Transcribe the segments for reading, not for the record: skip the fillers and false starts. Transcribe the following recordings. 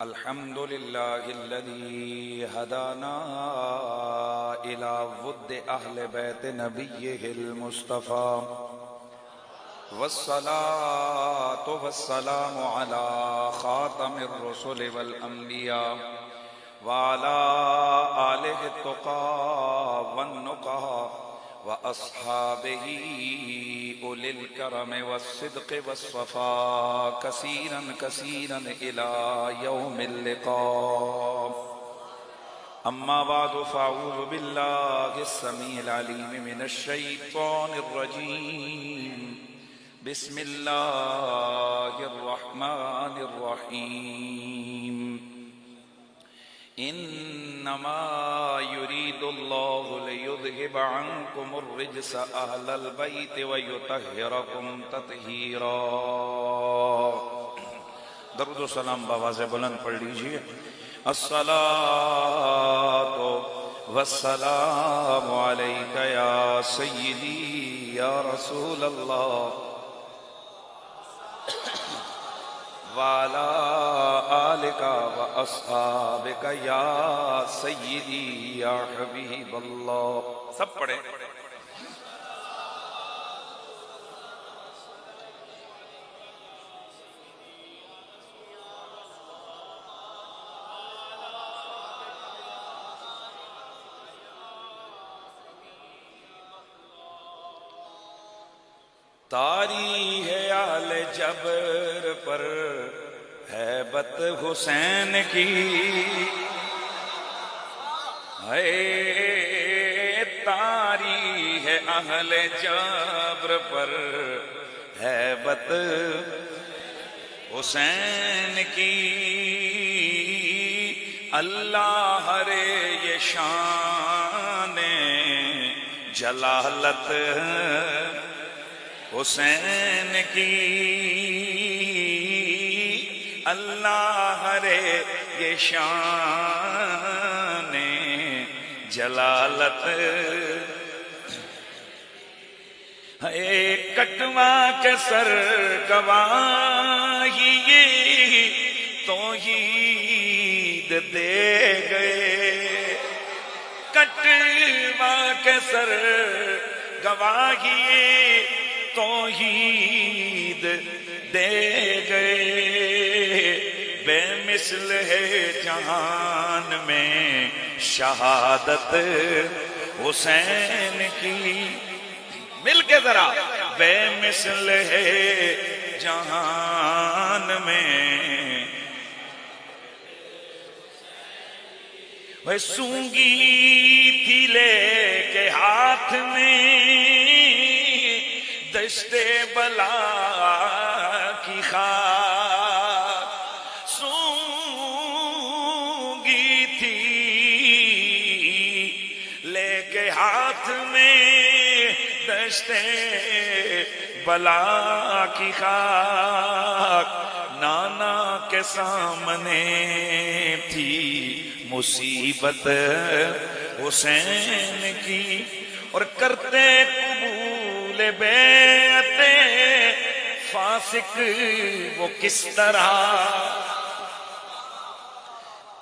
अल्हम्दुलिल्लाहिल्लज़ी हदाना इला वुद्दि अहले बैत नबिय्यिहिल मुस्तफ़ा वस्सलातु वस्सलामु अला खातमिर रुसुलि वल अंबिया व अला आलिहि तुक़ा वन नुक़हा व अस्हाबिही उलिल करम वस्सिद्क़ि वस्सफ़ा कसीरन कसीरन इला यौमिल लिक़ा। अम्मा बादु फ़अऊज़ु बिल्लाहिस समीइल अलीम मिनश शैतानिर रजीम। बिस्मिल्लाहिर रहमानिर रहीम। इन्नमा युरीदुल्लाहु लियुज़हिब अन्कुमुर रिज्स अहलल बैति व युतह्हिरकुम तत्हीरा। दरूद व सलाम बावाज़े बुलंद पढ़ लीजिए। अस्सलातु वस्सलामु अलैका या सय्यदी या रसूलल्लाह वाला आलिका व अस्हाबिका या सय्यदी या हबीबल्लाह। सब पढ़े। तारी है आले जबर पर हैबत हुसैन की, है तारी है अहले जबर पर हैबत हुसैन की। अल्लाह रे ये शान जलालत हुसैन की। अल्लाह रे ये शान जलालत है। कटवा के सर गवाही तौहीद दे गए। कटवा के सर गवाही तौहीद दे गए। बेमिसल है जहान में शहादत हुसैन की। मिल के जरा। बेमिसल है जहान में वह सूंगी थी लेके हाथ में दश्ते बला की खाक। सूंगी थी लेके हाथ में दश्ते बला की खाक। नाना के सामने थी मुसीबत हुसैन की। और करते कबूल बेअते फासिक वो किस तरह।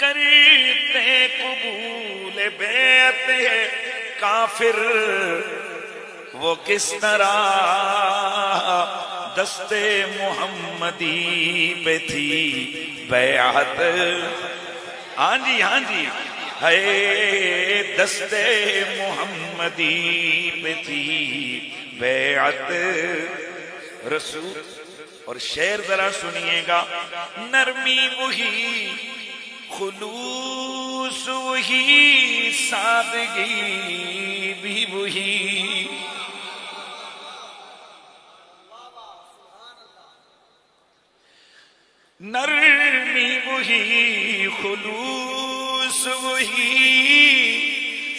करते कबूल बेअते काफिर वो किस तरह। दस्ते मुहम्मदी पे थी बैअत। हाँ जी हाँ जी है। दस्ते मुहम्मदी पे थी बैअत रसूल। और शेर जरा सुनिएगा। नरमी वही खुलूस वही सादगी भी वही। नरमी वही खुलूस वही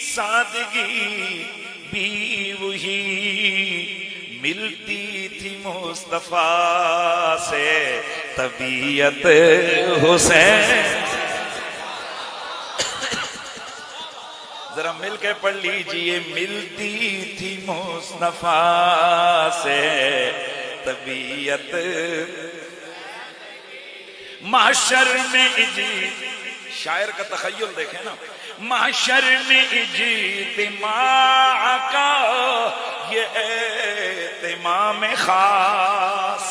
सादगी भी वही। मिलती थी मुस्तफा से तबीयत हुसैन। जरा मिलके पढ़ लीजिए। मिलती थी मुस्तफा से तबीयत महशर में इजी, शायर का तखय्युल देखें ना, महशर में इज्तिमा का ये इत्माम खास,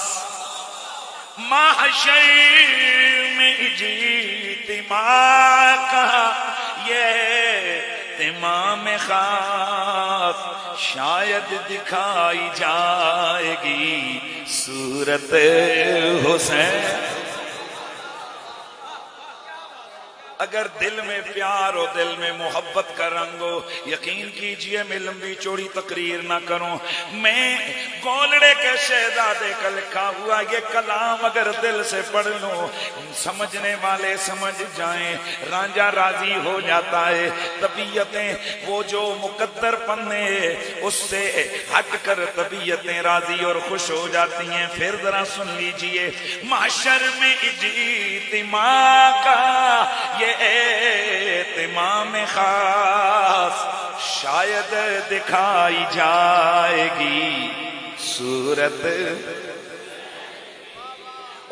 महशर में इज्तिमा का ये इत्माम खास, शायद दिखाई जाएगी सूरत हुसैन। अगर दिल में प्यार हो, दिल में मोहब्बत का रंग हो, यकीन कीजिए मैं लंबी चौड़ी तकरीर ना करूं, मैं गोलड़े के शहजादे का लिखा हुआ ये कलाम अगर दिल से पढ़ लूं, समझने वाले समझ जाएं, रांझा राजी हो जाता है। तबीयतें वो जो मुकद्दर पन्ने उससे हटकर तबीयतें राजी और खुश हो जाती हैं। फिर जरा सुन लीजिए, महशर में इज्तिमा का ये इत्माम खास, शायद दिखाई जाएगी सूरत।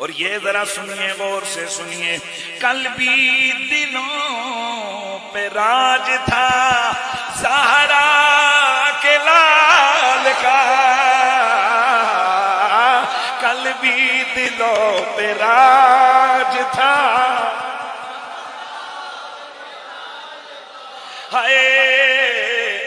और ये जरा सुनिए, गौर से सुनिए, कल भी दिलों पे राज था ज़हरा के लाल का, कल भी दिलों पे राज था, हाय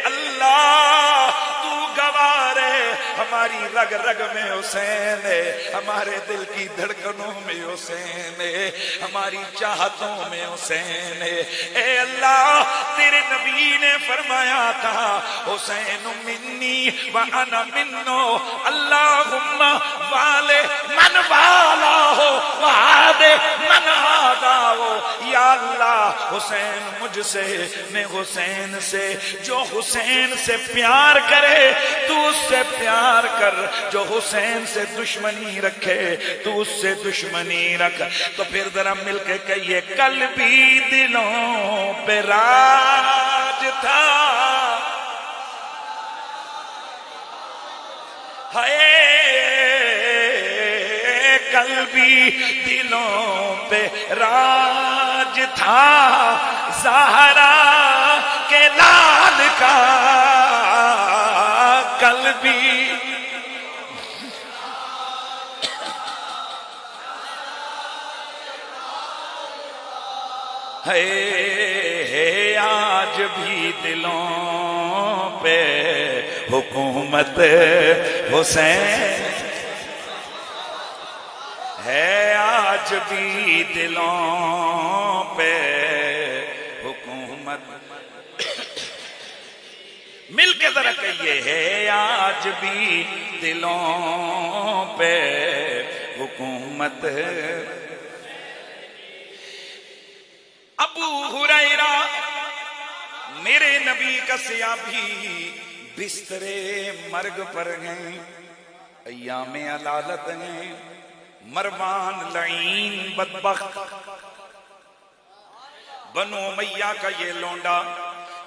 अल्लाह तू गवारे, हमारी रग रग में हुसैन है, हमारे दिल की धड़कनों में हुसैन है, हमारी चाहतों में हुसैन है। ए अल्लाह तेरे नबी ने फरमाया था, हुसैन मिन्नी व अना मिन्नो, अल्लाहुम्मा वाले मन वाला हो वादे मन आदा हो। या अल्लाह हुसैन मुझसे, मैं हुसैन से, जो हुसैन से प्यार करे तू उससे प्यार कर, जो हुसैन से दुश्मनी रखे तू उससे दुश्मनी रख। तो फिर जरा मिलके कहिए, कल भी दिलों पे राज था, हाय कल भी दिलों पे राज था ज़हरा के लाल का, कल भी है आज भी दिलों पे हुकूमत हुसैन है, आज भी दिलों पे हुकूमत। मिलके जरा कहिए, है आज भी दिलों पे हुकूमत। अबू हुरैरा मेरे नबी का सियाबी बिस्तरे मर्ग पर गए, अय्यामे अलालत हैं, मरवान लईन बदबख्त बनो मैया का ये लौंडा,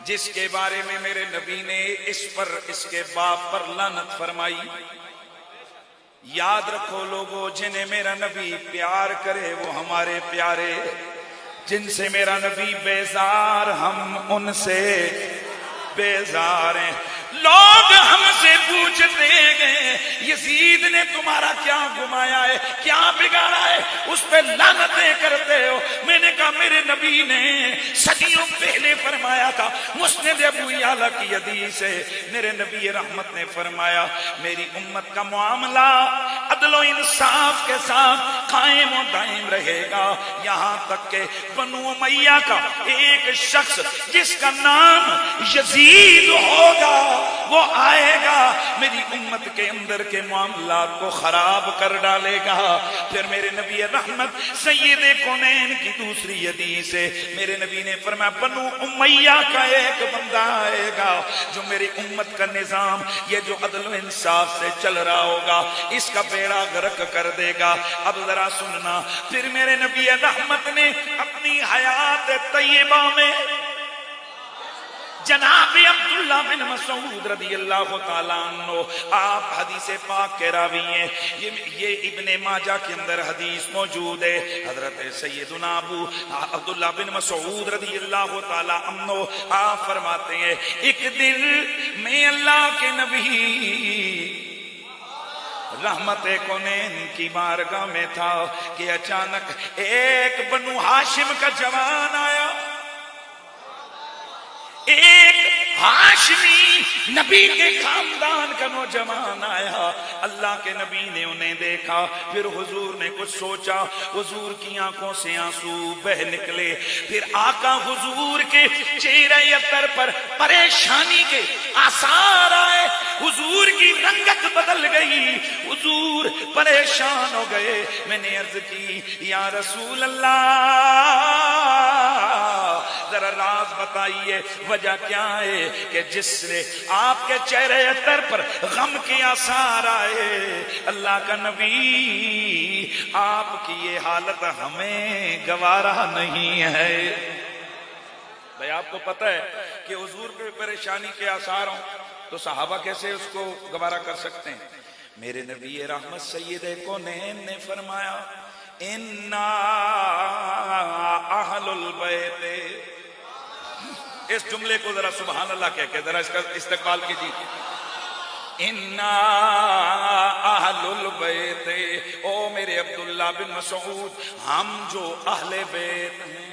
जिसके बारे में मेरे नबी ने इस पर, इसके बाप पर लानत फरमाई। याद रखो लोगों, जिन्हें मेरा नबी प्यार करे वो हमारे प्यारे, जिनसे मेरा नबी बेजार हम उनसे बेजार हैं। लोग हमसे पूछते गए, यजीद ने तुम्हारा क्या गुमाया है, क्या बिगाड़ा है, उस पे लानतें करते हो। मैंने कहा मेरे नबी ने सदियों पहले फरमाया था, मुस्नद अबू याला की हदीस है, मेरे नबी रहमत ने फरमाया मेरी उम्मत का मामला अदलो इंसाफ के साथ कायम और दायम रहेगा, यहाँ तक के बनु उमैया का एक शख्स जिसका नाम यजीद होगा वो आएगा, मेरी उम्मत के अंदर के मामलात को खराब कर डालेगा। फिर मेरे नबी रहमत सैयदे कौनैन की दूसरी हदीस है, मेरे नबी ने फरमाया बनु उमैया का एक बंदा आएगा जो मेरी उम्मत का निजाम, ये जो अदल इंसाफ से चल रहा होगा, इसका बेड़ा गर्क कर देगा। अब जरा सुनना, फिर मेरे नबी रहमत ने अपनी हयात तैयबा में जनाब अब्दुल्ला बिन मसूद रदी अल्लाह तआला अन्हु, आप हदीस पाक के रावी हैं। ये इब्ने माजा के अंदर हदीस मौजूद है। हजरत सैयदुना अबू अब्दुल्ला बिन मसूद रदी अल्लाह तआला अन्हु आप फरमाते हैं, एक दिन मैं अल्लाह के नबी रहमत कौनैन की बारगाह में था कि अचानक एक बनु हाशिम का जवान आया। एक हाशिमी नबी के खानदान का नौजवान आया। अल्लाह के नबी ने उन्हें देखा, फिर हुजूर ने कुछ सोचा, हुजूर की आंखों से आंसू बह निकले। फिर आका हुजूर के चेहरे अतर पर परेशानी के आसार आए। हुजूर की रंगत बदल गई, हुजूर परेशान हो गए। मैंने अर्ज की, या रसूल अल्लाह जरा राज बताइए, वजह क्या है कि जिससे आपके चेहरे अतर पर गम के आसार आए। अल्लाह का नबी, आपकी ये हालत हमें गवारा नहीं है। भाई आपको पता है कि हुजूर पे परेशानी के आसार हों तो सहाबा कैसे उसको गवारा कर सकते हैं। मेरे नबी रहमत सैयद कौनैन ने फरमाया, इन्ना अहलुल बैत। इस जुमले को जरा सुभान अल्लाह कह के जरा इसका इस्तकबाल कीजिए। इन्ना अहलुल बैत, ओ मेरे अब्दुल्ला बिन मसूद, हम जो अहले बैत हैं।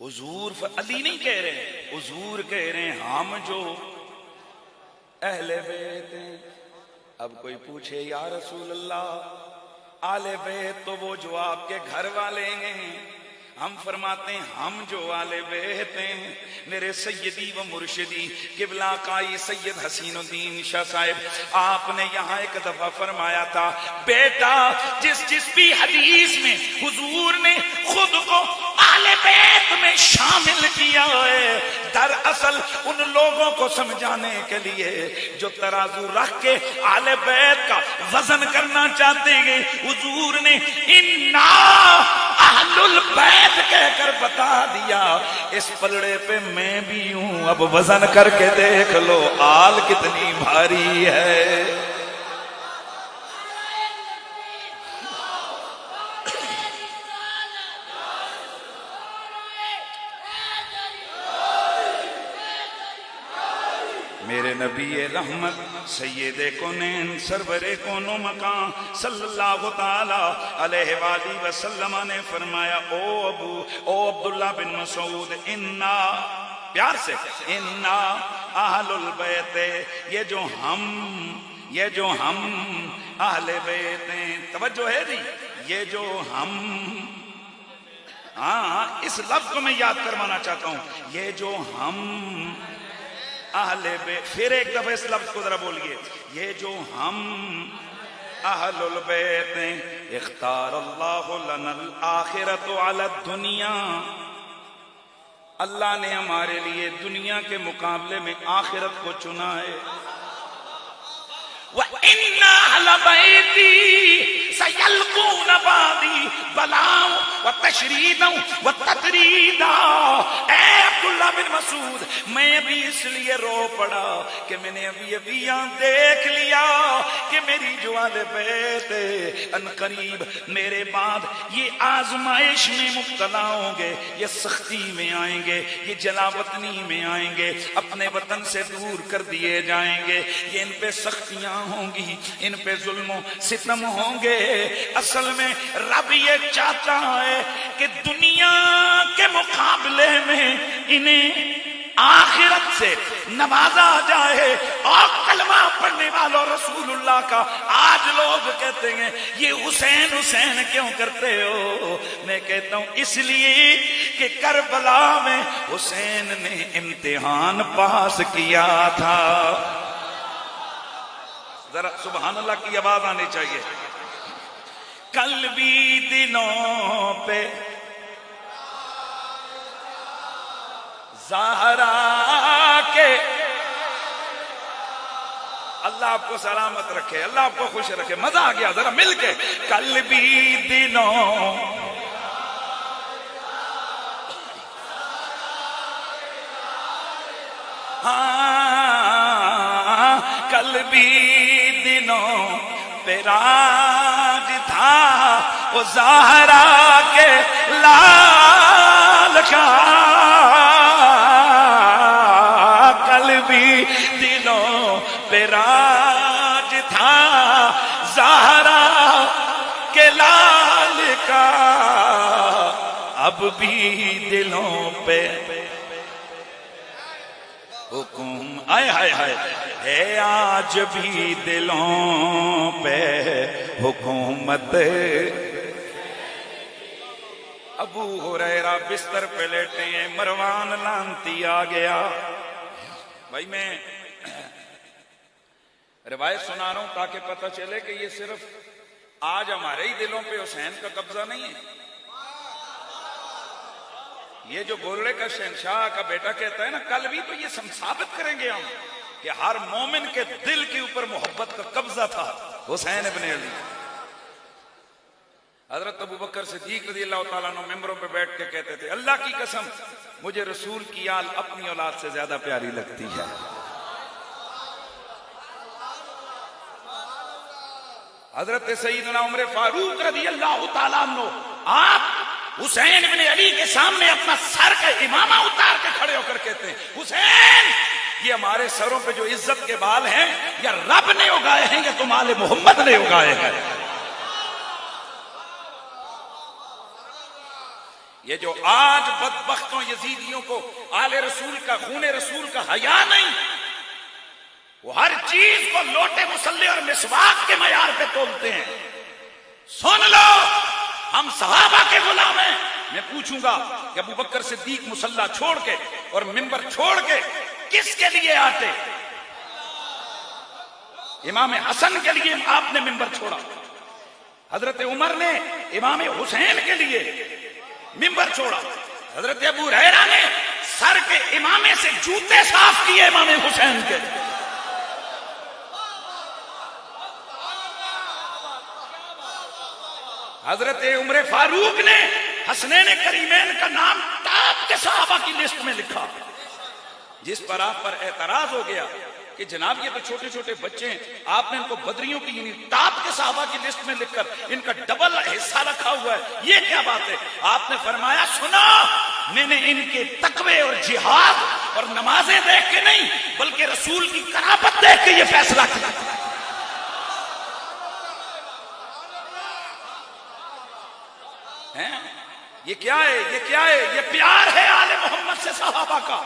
हुजूर अली नहीं कह रहे, हुजूर कह रहे हैं हम जो अहले बैत हैं। अब कोई पूछे, या रसूल अल्लाह आले बैत तो वो जो आपके घर वाले हैं। हम फरमाते हैं हम जो आले बैत हैं, मेरे सैयदी व मुर्शिदी किबला काई सैयद हसीनुद्दीन शाह साहिब, आपने यहाँ एक दफा फरमाया था, बेटा जिस भी हदीस में हुजूर ने खुद को आले बैत में शामिल किया है, दरअसल उन लोगों को समझाने के लिए जो तराजू रख के आले बैत का वजन करना चाहते हैं, हुजूर ने इन्ना अहलुल बैत कहकर बता दिया। इस पलड़े पे मैं भी हूं, अब वजन करके देख लो आल कितनी भारी है। मेरे नबी रहमत सैयदे कौनैन सरवरे कोनो मकान सल्लल्लाहु ताला अलैहि वसल्लम ने फरमाया, ओ अब्दुल्ला बिन मसूद, इन्ना, प्यार से, इन्ना अहलुल बैत, ये जो हम अहले बैत हैं। तवज्जो है जी, ये जो हम, हाँ इस लफ्ज को मैं याद करवाना चाहता हूं, ये जो हम अहले बैत। फिर एक दफा इस लफ्ज को जरा बोलिए, ये जो हम अहलुल बैत हैं। इख्तार अल्लाहु लनल आखिरतु अला दुनिया, अल्लाह ने हमारे लिए दुनिया के मुकाबले में आखिरत को चुना है। व इन्ना अहल बैती सयल्कून बादी बलाओ व तशरीदो व तदरीदा। अब्दुल्ला बिन मसूद, मैं भी इसलिए रो पड़ा कि मैंने अभी यहाँ देख लिया कि मेरी जो आले बैत अनकरीब मेरे बाद ये आजमाइश में मुब्तला होंगे, ये सख्ती में आएंगे, ये जलावतनी में आएंगे, अपने वतन से दूर कर दिए जाएंगे, ये इन पे सख्तियां होंगी, इन पे जुल्म सितम होंगे। असल में रब ये चाहता है कि दुनिया के मुकाबले में इन्हें आखिरत से नवाजा जाए। और कलमा पढ़ने वालों रसूलुल्लाह का आज लोग कहते हैं ये हुसैन हुसैन क्यों करते हो? मैं कहता हूं इसलिए कि करबला में हुसैन ने इम्तिहान पास किया था। जरा सुभान अल्लाह की आवाज आनी चाहिए। कल भी दिनों पे ज़हरा के, अल्लाह आपको सलामत रखे, अल्लाह आपको खुश रखे। मजा आ गया जरा मिल के। कल भी दिनों हाँ कल भी दिलों पे राज था वो ज़हरा के लाल का, कल भी दिलों पे राज था ज़हरा के लाल का, अब भी दिलों पे हुकुम आय हाय हाय है, आज भी दिलों पे हुकूमत। अबू हुरैरा बिस्तर पे लेटे हैं, मरवान लांती आ गया। भाई मैं रिवायत सुना रहा हूं ताकि पता चले कि ये सिर्फ आज हमारे ही दिलों पे हुसैन का कब्जा नहीं है। ये जो गोरड़े का शहनशाह का बेटा कहता है ना, कल भी तो ये साबित करेंगे हम कि हर मोमिन के दिल के ऊपर मोहब्बत का कब्जा था हुसैन इब्ने अली। हजरत अबू बकर सिद्दीक रज़ियल्लाहु ताला अन्हु मिंबरों पे बैठ के कहते थे, अल्लाह की कसम मुझे रसूल की आल अपनी औलाद से ज्यादा प्यारी लगती है। हजरत सईदना उमर फारूक रज़ियल्लाहु ताला अन्हु आप हुसैन इब्ने अली के सामने अपना सर का इमामा उतार के खड़े होकर कहते हैं, हुसैन ये हमारे सरों पे जो इज्जत के बाल हैं या रब ने उगाए हैं या तुम आले मोहम्मद ने उगाए हैं। ये जो आज बदबख्तों यजीदियों को आले रसूल का खूने रसूल का हया नहीं, वो हर चीज को लोटे मुसल्ले और मिसवाक के मयार पे तोलते हैं। सुन लो, हम सहाबा के गुलाम हैं। मैं पूछूंगा कि अबू बकर सिद्दीक मुसल्ला छोड़ के और मिंबर छोड़ के किसके लिए आते? इमाम हसन के लिए आपने मिंबर छोड़ा, हजरत उमर ने इमाम हुसैन के लिए मिंबर छोड़ा, हजरत अबू हुरैरा ने सर के इमामे से जूते साफ किए इमाम हुसैन के। हजरत उमर फारूक ने हसनैन करीमैन का नाम टॉप के सहाबा की लिस्ट में लिखा। जिस पर आप पर एतराज हो गया कि जनाब ये तो छोटे छोटे बच्चे हैं, आपने इनको बदरियों की यानी टॉप के सहाबा की लिस्ट में लिखकर इनका डबल हिस्सा रखा हुआ है, ये क्या बात है? आपने फरमाया, सुनो, मैंने इनके तकवे और जिहाद और नमाजें देख के नहीं बल्कि रसूल की कराबत देख के ये फैसला किया। ये क्या है? ये क्या है? ये प्यार है आले मोहम्मद से सहाबा का,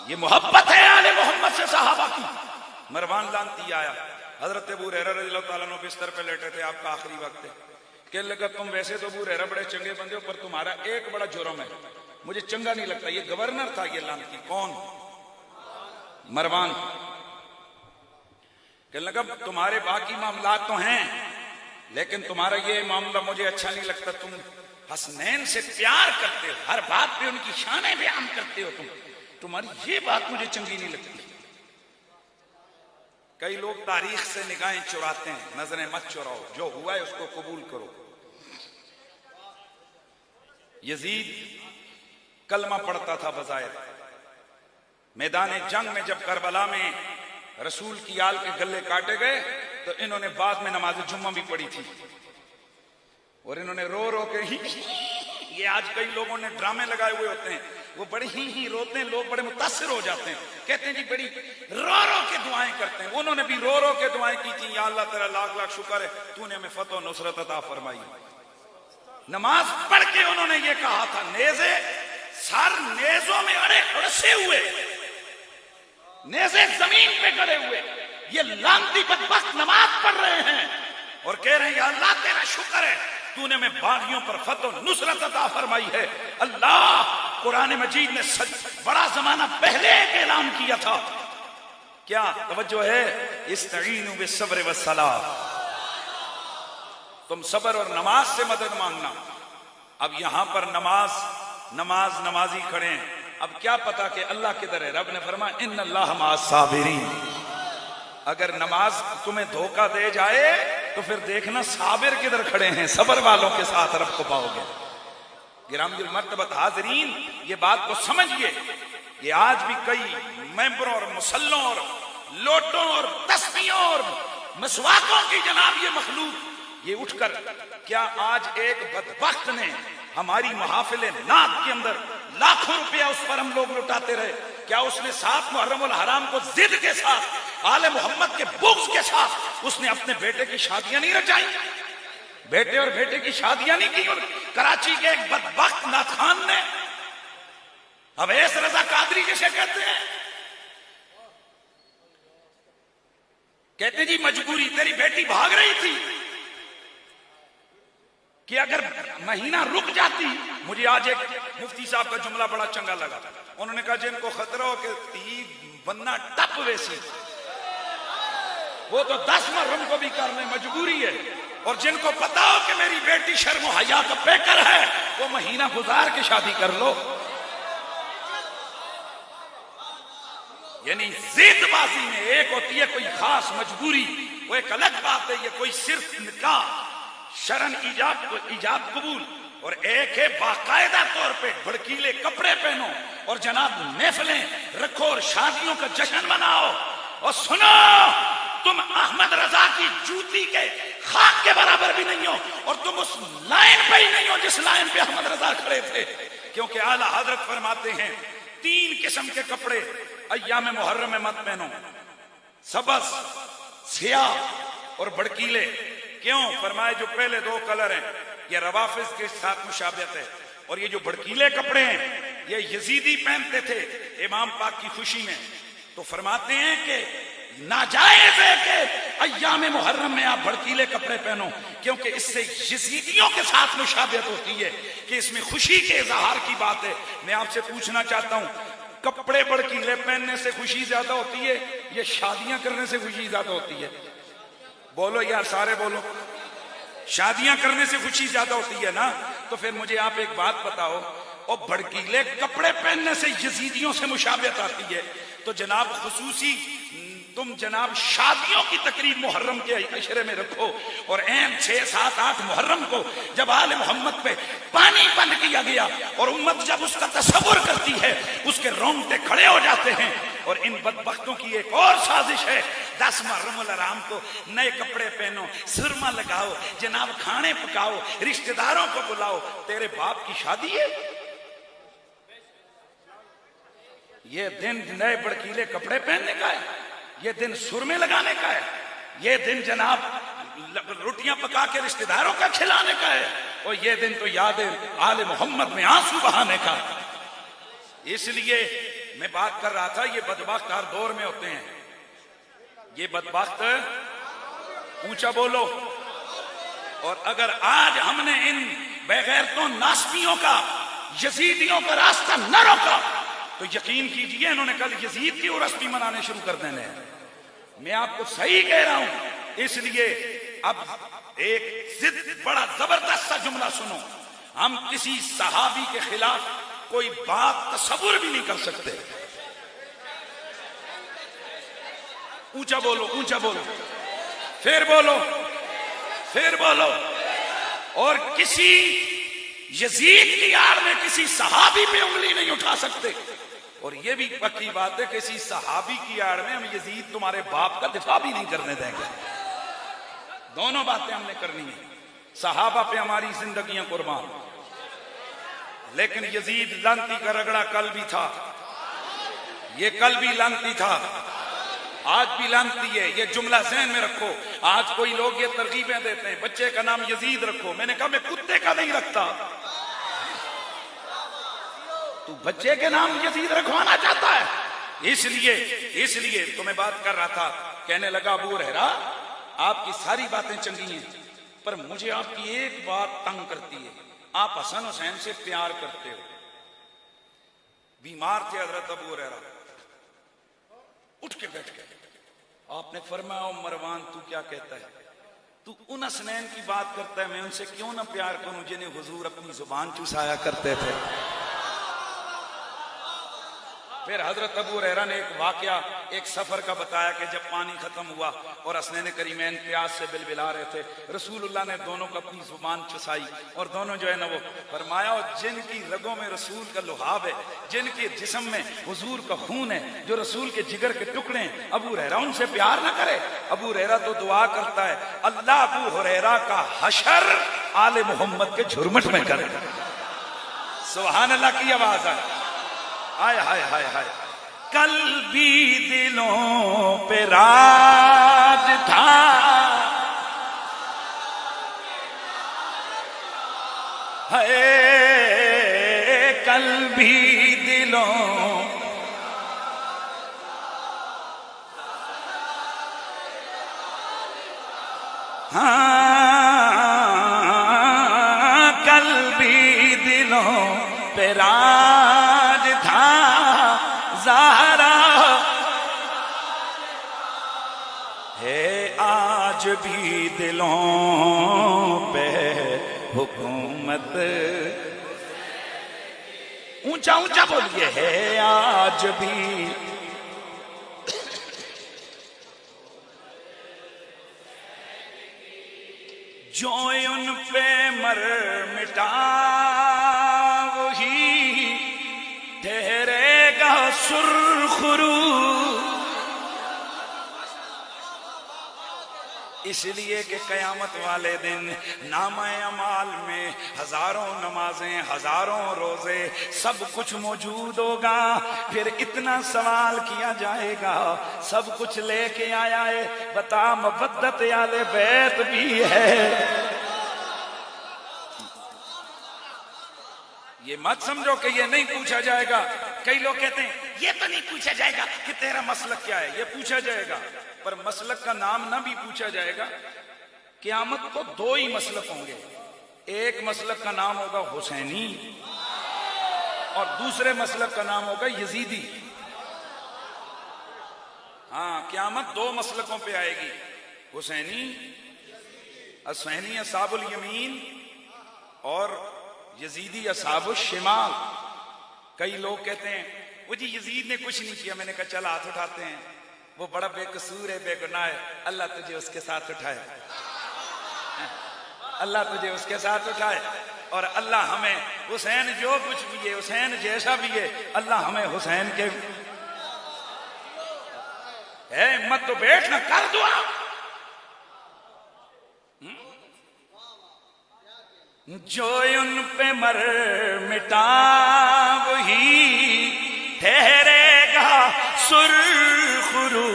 ये मोहब्बत है आले मोहम्मद से सहाबा की। मरवान लांती आया, हजरत अबू हुरैरा रज़ियल्लाहु ताला अन्हु बिस्तर पे लेटे थे, आपका आखिरी वक्त है। कहने लगा, तुम वैसे तो अबू हुरैरा बड़े चंगे बंदे हो, पर तुम्हारा एक बड़ा जुर्म है, मुझे चंगा नहीं लगता। ये गवर्नर था ये लांती। कौन? मरवान। कहने लगा, तुम्हारे बाकी मामलात तो हैं लेकिन तुम्हारा ये मामला मुझे अच्छा नहीं लगता। तुम हसनैन से प्यार करते हो, हर बात पे उनकी शाने बयान करते हो, तुम्हारी ये बात मुझे चंगी नहीं लगती। कई लोग तारीख से निगाहें चुराते हैं, नजरें मत चुराओ, जो हुआ है उसको कबूल करो। यजीद कलमा पढ़ता था बजाय, मैदान जंग में जब करबला में रसूल की आल के गले काटे गए तो इन्होंने बाद में नमाज जुम्मा भी पढ़ी थी और इन्होंने रो रो के ये आज कई लोगों ने ड्रामे लगाए हुए होते हैं, वो बड़े ही रोते हैं, लोग बड़े मुतासिर हो जाते हैं, कहते हैं जी बड़ी रो रो के दुआएं करते हैं। उन्होंने भी रो रो के दुआएं की थी, या अल्लाह तेरा लाख लाख शुक्र है तूने हमें फतह नुसरत अता फरमाई। नमाज पढ़ के उन्होंने ये कहा था, नेज़े सर नेज़ों में अड़से हुए, नेज़े जमीन पे गड़े हुए, ये लांती बदबख्त नमाज पढ़ रहे हैं और कह रहे हैं अल्लाह तेरा शुक्र है तूने में बागियों पर फतह नुसरत अता फरमाई है। अल्लाह कुरान मजीद ने बड़ा जमाना पहले एक ऐलान किया था, क्या तवज्जो है? इस्तईनु बिस्सब्र वस्सलाह, तुम सब्र और नमाज से मदद मांगना। अब यहां पर नमाजी खड़े हैं, अब क्या पता कि अल्लाह किधर है? रब ने फरमाया इन्नल्लाह मअस साबिरीन। अगर नमाज तुम्हें धोखा दे जाए तो फिर देखना साबिर किधर खड़े हैं, सब्र वालों के साथ रब को पाओगे। गिरामुल मर्तबत हाज़रीन, ये बात को समझिए। ये आज भी कई मेंबरों और मुसल्लों और लोटों और तस्बीहों और मसवाकों की जनाब ये मखलूक ये उठकर, क्या आज एक बदबख्त ने हमारी महफिल नात के अंदर लाखों रुपया उस पर हम लोग लुटाते रहे, क्या उसने 7 मुहर्रमुल हराम को जिद के साथ आले मोहम्मद के बुग़्ज़ के साथ उसने अपने बेटे की शादियां नहीं रचाई? बेटे और बेटे की शादियां नहीं की। और कराची के एक बदबख्त नाखान ने, अवैस रजा कादरी जिसे कहते हैं, कहते जी मजबूरी, तेरी बेटी भाग रही थी कि अगर महीना रुक जाती। मुझे आज एक मुफ्ती साहब का जुमला बड़ा चंगा लगा। उन्होंने कहा जिनको खतरा हो कि बनना टप वैसी, वो तो 10 मुहर्रम को भी करने मजबूरी है, और जिनको पता हो कि मेरी बेटी शर्म हया का पेकर है, वो महीना गुजार के शादी कर लो। यानी जिदबाजी में एक होती है कोई खास मजबूरी, वो एक अलग बात है, ये कोई सिर्फ निकाह शरन इजाब कबूल, और एक है बाकायदा तौर पे भड़कीले कपड़े पहनो और जनाब महफिलें रखो और शादियों का जश्न मनाओ। और सुनो, तुम अहमद रजा की जूती के खाक के बराबर भी नहीं हो, और तुम उस लाइन पे ही नहीं हो जिस लाइन पे अहमद रजा खड़े थे। क्योंकि आला हजरत फरमाते हैं 3 किस्म के कपड़े अय्याम मुहर्रम में मत पहनो, सबस, सियाह और भड़कीले। क्यों? फरमाए जो पहले 2 कलर हैं ये रवाफिज के साथ मुशाबियत है, और ये जो भड़कीले कपड़े हैं ये यजीदी पहनते थे इमाम पाक की खुशी में। तो फरमाते हैं कि नाजायज है कि अय्याम मुहर्रम में आप भड़कीले कपड़े पहनो, क्योंकि इससे यजीदियों के साथ मुशाबियत होती है कि इसमें खुशी के इजहार की बात है। मैं आपसे पूछना चाहता हूं, कपड़े भड़कीले पहनने से खुशी ज्यादा होती है या शादियां करने से खुशी ज्यादा होती है? बोलो यार, सारे बोलो। शादियां करने से खुशी ज्यादा होती है ना? तो फिर मुझे आप एक बात बताओ, और भड़कीले कपड़े पहनने से यजीदियों से मुशाबियत आती है, तो जनाब खुसूसी तुम जनाब शादियों की तकरीब मुहर्रम के अशरे में रखो, और ऐन 6, 7, 8 मुहर्रम को जब आले मोहम्मद पे पानी बंद किया गया और उम्मत जब उसका तसव्वुर करती है उसके रोंगटे खड़े हो जाते हैं। और इन बदबख्तों की एक और साजिश है, 10 मुहर्रमुल हराम को नए कपड़े पहनो, सुरमा लगाओ, जनाब खाने पकाओ, रिश्तेदारों को बुलाओ। तेरे बाप की शादी है, ये दिन नए भड़कीले कपड़े पहनने का है, ये दिन सुरमे लगाने का है, ये दिन जनाब रोटियां पका के रिश्तेदारों का खिलाने का है, और ये दिन तो याद है आले मोहम्मद में आंसू बहाने का। इसलिए मैं बात कर रहा था, ये बदबख्त हर दौर में होते हैं। ये बदबख्त, ऊंचा बोलो। और अगर आज हमने इन बेगैरतों नास्तियों का, यजीदियों का रास्ता न रोका तो यकीन कीजिए इन्होंने कल यजीद की उर्स भी मनाने शुरू कर देने हैं। मैं आपको सही कह रहा हूं। इसलिए अब एक जिद बड़ा जबरदस्त सा जुमला सुनो, हम किसी सहाबी के खिलाफ कोई बात तसव्वुर भी नहीं कर सकते। ऊंचा बोलो, ऊंचा बोलो, फिर बोलो, फिर बोलो। और किसी यजीद की आड़ में किसी सहाबी पे उंगली नहीं उठा सकते। और ये भी पक्की बात है, किसी सहाबी की आड़ में हम यजीद तुम्हारे बाप का दिफा भी नहीं करने देंगे। दोनों बातें हमने करनी है। सहाबा पे हमारी जिंदगियां कुर्बान, लेकिन यजीद लानती का रगड़ा कल भी था, ये कल भी लानती था, आज भी लानती है। ये जुमला ज़हन में रखो। आज कोई लोग ये तरकीबें देते हैं, बच्चे का नाम यजीद रखो। मैंने कहा मैं कुत्ते का नहीं रखता, तू बच्चे के नाम यजीद रखवाना चाहता है। इसलिए तो मैं बात कर रहा था, कहने लगा अबू हुरैरा आपकी सारी बातें चंगी हैं, पर मुझे आपकी एक बात तंग करती है, आप हसन हुसैन से प्यार करते हो। बीमार थे हजरत अबू हुरैरा, उठ के बैठ गए। आपने फरमाया मरवान तू क्या कहता है, तू उन हसनैन की बात करता है, मैं उनसे क्यों ना प्यार करूं जिन्हें हुजूर अपनी जुबान चुसाया करते थे। फिर हजरत अबू हुरैरा ने एक वाकया एक सफर का बताया कि जब पानी खत्म हुआ और हसनैन करीमैन प्यास से बिलबिला रहे थे, रसूलुल्लाह ने दोनों को अपनी जुबान चुसाई और दोनों जो है ना वो फरमाया, और जिनकी रगों में रसूल का लुहाब है, जिनके जिस्म में हुजूर का खून है, जो रसूल के जिगर के टुकड़े हैं, अबू हुरैरा उनसे प्यार ना करे। अबू हुरैरा तो दुआ करता है, अल्लाह अबू हुरैरा का हशर आले मोहम्मद के झुरमुट में करे। सुभान अल्लाह की आवाज है। हाय हाय हाय हाय। कल भी दिलों पे राज था, है कल भी दिलों, हाँ कल भी दिलों पे राज था ज़हरा है, आज भी दिलों पे हुकूमत, ऊंचा ऊंचा बोलिए, है आज भी जो उन पे मर मिटा वही ठहरेगा सुरखरू, इसलिए कि कयामत वाले दिन नामा अमाल में हजारों नमाजें, हजारों रोजे, सब कुछ मौजूद होगा। फिर इतना सवाल किया जाएगा, सब कुछ लेके आया है, बता मवद्दत आले बैत भी है। ये मत समझो कि ये नहीं पूछा जाएगा। कई लोग कहते हैं ये तो नहीं पूछा जाएगा कि तेरा मसलक क्या है, ये पूछा जाएगा, पर मसलक का नाम ना भी पूछा जाएगा। क़यामत को दो ही मसलक होंगे, एक मसलक का नाम होगा हुसैनी और दूसरे मसलक का नाम होगा यजीदी। हाँ, क़यामत दो मसलकों पे आएगी, हुसैनी, असहनी असाबुल यमीन और यजीदी असाबुल शिमाल। कई लोग कहते हैं वो जी यजीद ने कुछ नहीं किया, मैंने कहा चल हाथ उठाते हैं, वो बड़ा बेकसूर है, बेगुनाह है, अल्लाह तुझे उसके साथ उठाए, अल्लाह तुझे उसके साथ उठाए, और अल्लाह हमें हुसैन जो कुछ भी है, हुसैन जैसा भी है, अल्लाह हमें हुसैन के है। मत तो बैठ ना, कर दुआ। जो उन पे मर मिटा वही ठहरेगा सुरखरू,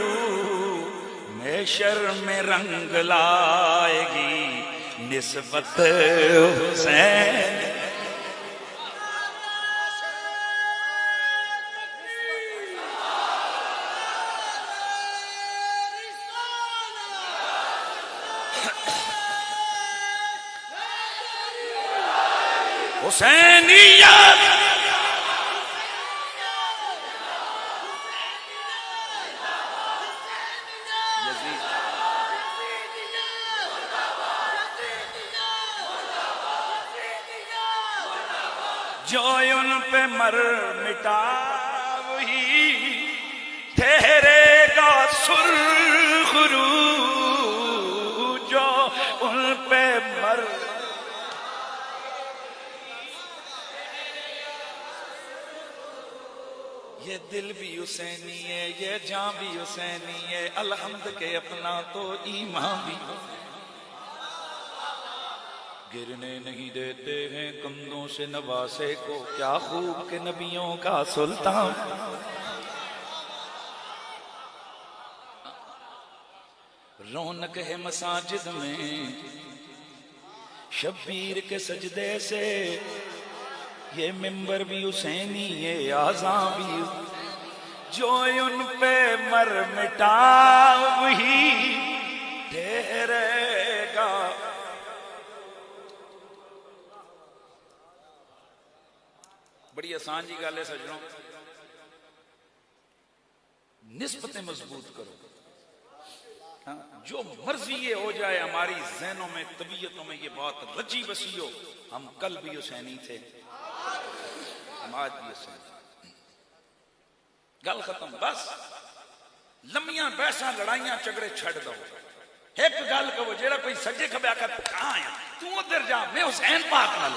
महशर में रंग लाएगी निस्बत हुसैन। हुसैनियत जो उन पे मर मिटा वही ठहरेगा सुरखरू, जो उन पे मर। ये दिल भी हुसैनी है, ये जान भी हुसैनी है, अलहम्द के अपना तो ईमान भी। गिरने नहीं देते हैं कंधों से नवासे को, क्या खूब के नबियों का सुल्तान। रौनक है मसाजिद में शब्बीर के सजदे से, ये मिंबर भी हुसैनी है, आज़ा भी। जो उन पे मर मिटा वही ठहरेगा। बड़ी आसान जी गल है सजनों, निस्बतें मजबूत करो। हाँ, जो मर्जी ये हो जाए, हमारी ज़हनों में, तबीयतों में ये बात रची बसी हो, हम कल भी हुसैनी थे, हम आज भी हुसैनी। गल खत्म। बस लम्बियां बहसा लड़ाइयां झगड़े छड़ दो। एक गल कहो, जेड़ा कोई सज्जे खबे आकर कहां है तू उधर जा, मैं हुसैन पाक नाल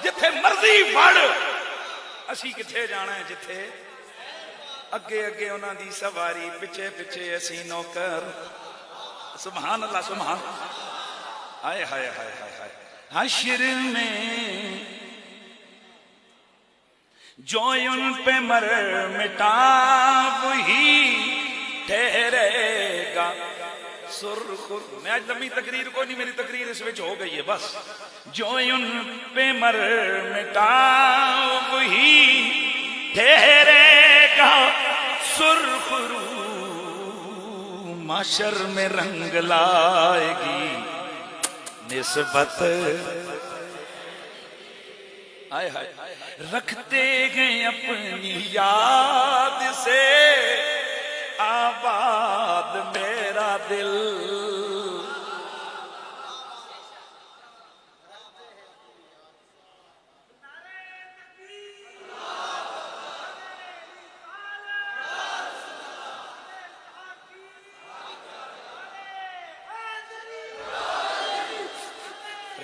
जिथे मर्जी वड़, असी किथे जाना है जिथे अगे अगे उन्हां दी सवारी, पिछे पिछे असी नौकर। सुभान अल्लाह, सुभान। हाय हाय हाय हाय हाय। हश्र में जो उन पे मर मिटा वही ठहरेगा सुरखुर। मैं आज लंबी तकरीर को नहीं, मेरी तकरीर इस विच हो गई है बस। जो उन पे मर मिटा वही ठहरेगा सुरखुरू, माशर में रंग लाएगी निस्बत। हाय हाय। रखते गए अपनी याद से आबाद मेरा दिल।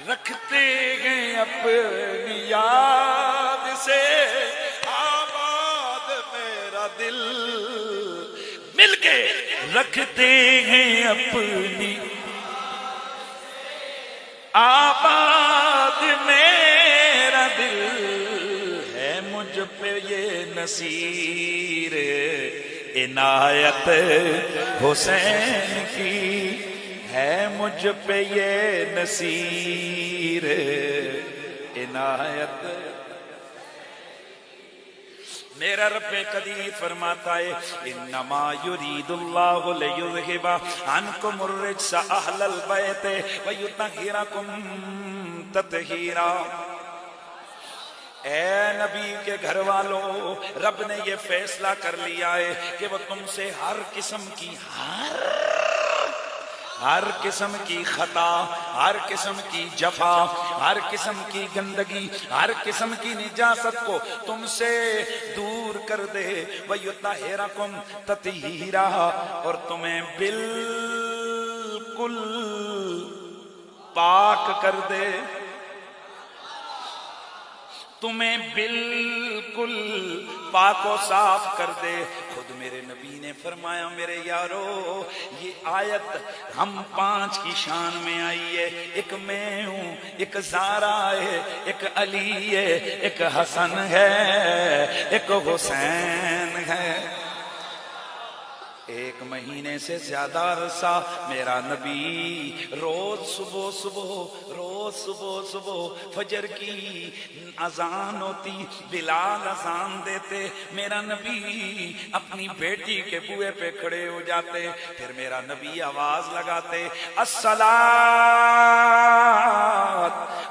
रखते गए अपनी याद से आबाद मेरा दिल। मिलके रखते हैं अपनी आबाद मेरा दिल। है मुझ पे ये नसीर इनायत हुसैन की, है मुझ पे ये नसीर इनायत। मेरा रब्बे कदीर फरमाता है, इन्नमा युरीदुल्लाहु लियुज़हिबा अन्कुम अर्रिज्स अहलल बैत व युतहिरकुम तत्हीरा। ए नबी के घर वालों, रब ने ये फैसला कर लिया है कि वो तुमसे हर किस्म की हर किस्म की खता, हर किस्म की जफा, हर किस्म की गंदगी, हर किस्म की निजासत को तुमसे दूर कर दे। वयुत्तहिरकुम तत्हीरा, और तुम्हें बिल्कुल पाक कर दे, तुम्हें बिल्कुल पाको साफ कर दे। खुद मेरे नबी ने फरमाया, मेरे यारो ये आयत हम 5 की शान में आई है। एक मैं हूं, एक ज़ारा है, एक अली है, एक हसन है, एक हुसैन है। 1 महीने से ज्यादा अरसा मेरा नबी रोज सुबह सुबह फजर की अजान होती, बिलाल अजान देते, मेरा नबी अपनी बेटी के बुए पे खड़े हो जाते। फिर मेरा नबी आवाज लगाते, अस्सलात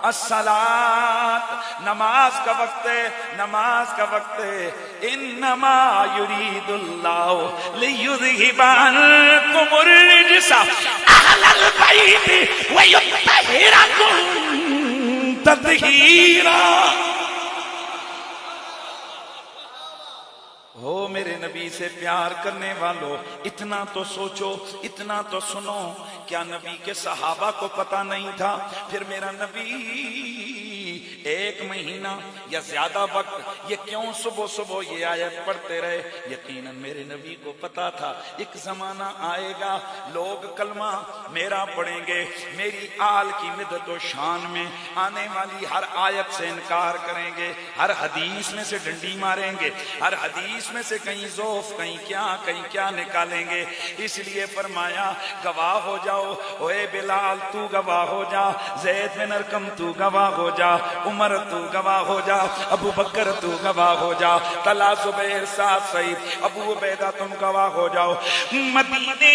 अस्सलात, नमाज का वक्त है, नमाज का वक्त है। इन्नमा युरीदुल्लाहु लियुज़हिबा अन्कुम अर्रिज्स अहलल बैत व युत्तहिरकुम तत्हीरा। हो मेरे नबी से प्यार करने वालों, इतना तो सोचो, इतना तो सुनो। क्या नबी के सहाबा को पता नहीं था? फिर मेरा नबी 1 महीना या ज्यादा वक्त ये क्यों सुबह सुबह ये आयत पढ़ते रहे? यकीनन मेरे नबी को पता था एक जमाना आएगा, लोग कलमा मेरा पढ़ेंगे, मेरी आल की मिदत व शान में आने वाली हर आयत से इनकार करेंगे, हर हदीस में से डंडी मारेंगे, हर हदीस में से कहीं ज़ोफ कहीं क्या निकालेंगे। इसलिए फरमाया, गवाह हो जाओ, ओए बिलाल तू गवाह हो जा, ज़ैद बिन अरकम तू गवाह हो जा, उमर तू गवाह हो जा, अबू बकर तू गवाह हो जा, तला जुबैर साद सईद अबू उबैदा तुम गवाह हो जाओ। मदीने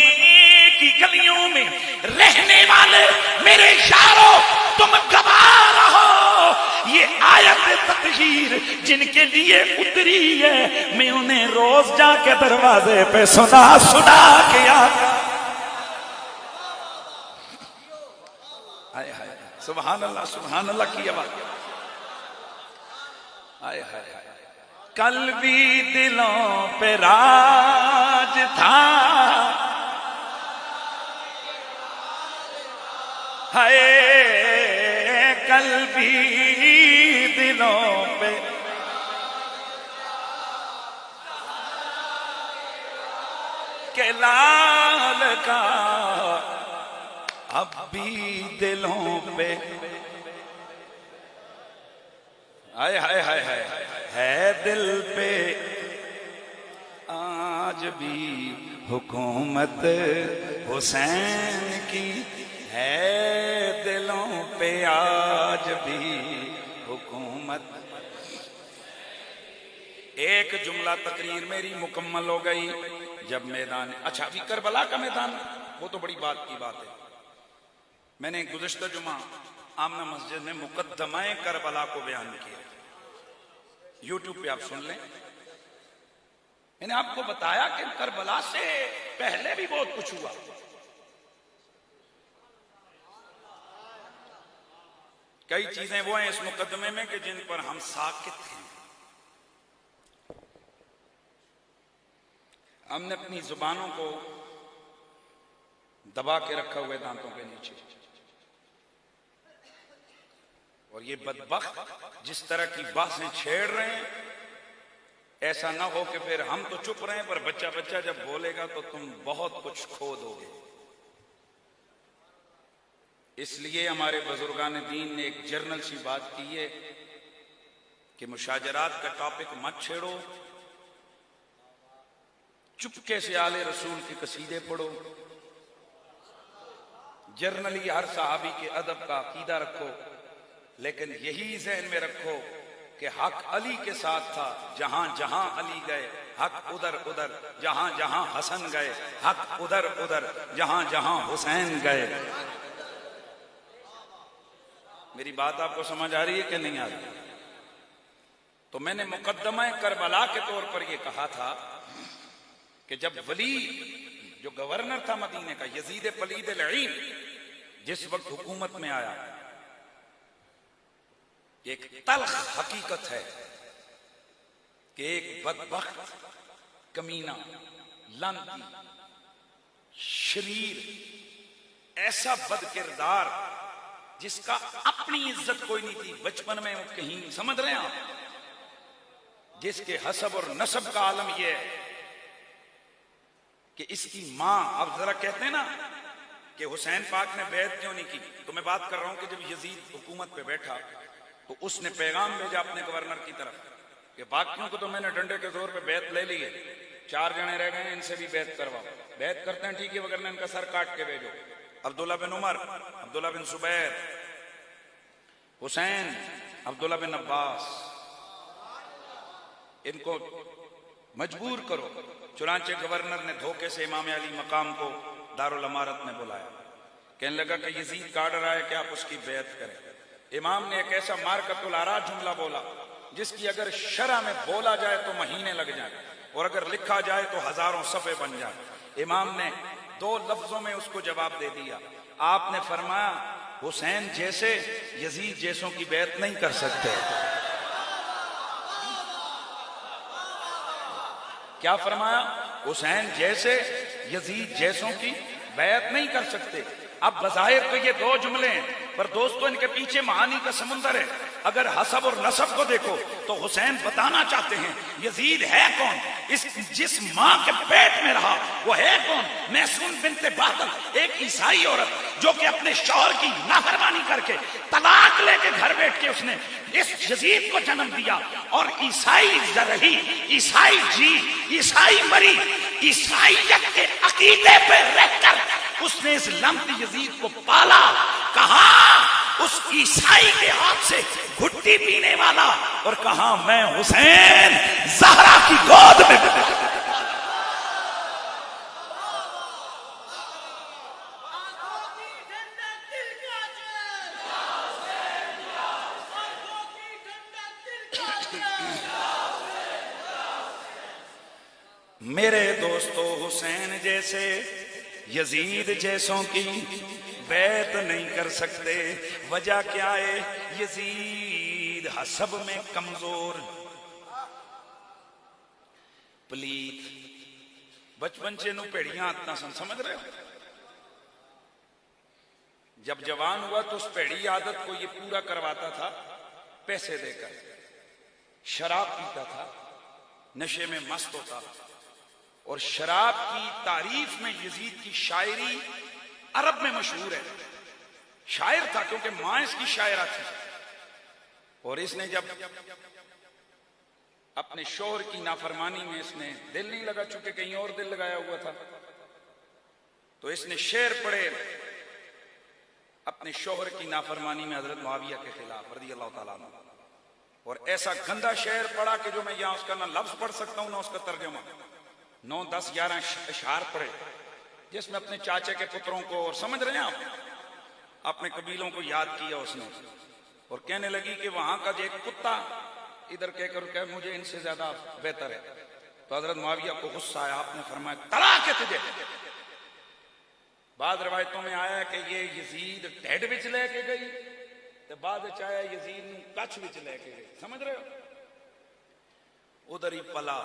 की गलियों में रहने वाले मेरे यारों तुम गवाह रहो। ये आयत तत्हीर जिनके लिए उतरी है, मैं उन्हें रोज जाके दरवाजे पे सुना के आता। सुभान अल्लाह की आवाज। हाय हाय हाय। कल भी दिलों पे राज था, हाय कल भी दिलों पे के लाल का अब भी दिलों पे, हाय हाय हाय हाय है दिल पे आज भी हुकूमत हुसैन की, है दिलों पे आज भी हुकूमत। एक जुमला तकरीर मेरी मुकम्मल हो गई जब मैदान, अच्छा अभी करबला का मैदान, वो तो बड़ी बात की बात है। मैंने गुज़श्ता जुमा आमना मस्जिद में मुकद्दमाए करबला को बयान किया, यूट्यूब पे आप सुन लें। मैंने आपको बताया कि करबला से पहले भी बहुत कुछ हुआ। कई चीजें वो हैं इस मुकदमे में कि जिन पर हम साकित हैं। हमने अपनी जुबानों को दबा के रखा हुआ है दांतों के नीचे, और ये बदबख्त जिस तरह की बातें छेड़ रहे हैं, ऐसा ना हो कि फिर हम तो चुप रहे हैं पर बच्चा बच्चा जब बोलेगा तो तुम बहुत कुछ खो दोगे। इसलिए हमारे बुजुर्गान दीन ने एक जर्नल सी बात की है कि मुशाजरात का टॉपिक मत छेड़ो, चुपके से आले रसूल के कसीदे पढ़ो, जर्नली हर सहाबी के अदब का अकीदा रखो, लेकिन यही ज़हन में रखो कि हक अली के साथ था, जहां जहां अली गए हक उधर उधर, जहां जहां हसन गए हक उधर उधर, जहां जहां हुसैन गए। मेरी बात आपको समझ आ रही है कि नहीं आ रही? तो मैंने मुकद्दमा करबला के तौर पर यह कहा था कि जब वली जो गवर्नर था मदीने का, यजीद पलीद लईन, जिस वक्त हुकूमत में आया, एक तल्ख हकीकत है कि एक बदबख्त, कमीना, लानती, शरीर, ऐसा बदकिरदार जिसका अपनी इज्जत कोई नहीं थी, बचपन में वो कहीं, समझ रहे हैं आप, जिसके हसब और नसब का आलम यह है कि इसकी मां, अब जरा कहते हैं ना कि हुसैन पाक ने बैत क्यों नहीं की, तो मैं बात कर रहा हूं कि जब यजीद हुकूमत पे बैठा तो उसने पैगाम भेजा अपने गवर्नर की तरफ कि बाकियों को तो मैंने डंडे के जोर पे बैत ले ली है, 4 जने रह गए, इनसे भी बैत करवाओ। बैत करते हैं ठीक है, वगरना इनका सर काट के भेजो। अब्दुल्ला बिन उमर, अब्दुल्ला बिन सुबैर, हुसैन, अब्दुल्ला बिन अब्बास, इनको मजबूर करो। चुनांचे गवर्नर ने धोखे से इमाम अली मकाम को दारुल अमारत में बुलाया, कहने लगा कि यजीद का ऑर्डर आया कि आप उसकी बैत करें। इमाम ने एक ऐसा मारकतुल आराज जुमला बोला जिसकी अगर शरह में बोला जाए तो महीने लग जाए, और अगर लिखा जाए तो हजारों सफ़े बन जाए। इमाम ने 2 लफ्जों में उसको जवाब दे दिया। आपने फरमाया हुसैन जैसे यजीद जैसों की बैत नहीं कर सकते। क्या फरमाया? हुसैन जैसे यजीद जैसों की बैत नहीं कर सकते। अब बज़ाहिर तो ये 2 जुमले हैं, पर दोस्तों इनके पीछे महानी का समुंदर है। अगर हसब और नसब को देखो तो हुसैन बताना चाहते हैं यजीद है कौन, इस जिस मां के पेट में रहा वो है कौन? मैसून बिनते बादल, एक ईसाई औरत जो कि अपने शौहर की नाफरमानी करके तलाक लेके घर बैठ के उसने इस यजीद को जन्म दिया, और ईसाई रही, ईसाई जी, ईसाई मरी, ईसाईयत के अकीदे पे रहकर उसने इस लम्बी यजीद को पाला। कहा उस ईसाई के हाथ से घुट्टी पीने वाला, और कहा मैं हुसैन ज़हरा की गोद में। मेरे दोस्तों, हुसैन जैसे यजीद जैसों की बैत नहीं कर सकते। वजह क्या है? यजीद हसब में कमजोर, पलीत, बचपन से नू भेड़ियां आदत सन, समझ रहे हो। जब जवान हुआ तो उस भेड़ी आदत को ये पूरा करवाता था पैसे देकर। शराब पीता था, नशे में मस्त होता, और शराब की तारीफ में यजीद की शायरी अरब में मशहूर है। शायर था क्योंकि मां इसकी शायरा थी। और इसने जब अपने शोहर की नाफरमानी में इसने दिल नहीं लगा, चूंकि कहीं और दिल लगाया हुआ था, तो इसने शेर पढ़े अपने शोहर की नाफरमानी में हजरत मुआविया के खिलाफ रज़ी अल्लाह ताला अन्हु। और ऐसा गंदा शेर पढ़ा कि जो मैं यहां उसका ना लफ्ज पढ़ सकता हूं ना उसका तर्जुमा। 9, 10, 11 अशआर पढ़े जिसमें अपने चाचे के पुत्रों को, और समझ रहे हैं आप, अपने कबीलों को याद किया उसने। और कहने लगी कि वहां का जो एक कुत्ता इधर कहकर कह मुझे इनसे ज्यादा बेहतर है। तो हजरत मुआविया को गुस्सा आया, आपने फरमाया तलाक है तुझे। बाद रवायतों में आया कि ये यजीद ढेड विच लेके गई, तो बाद आया यजीद कच्छ विच लेके गई, समझ रहे हो। उधर ही पला,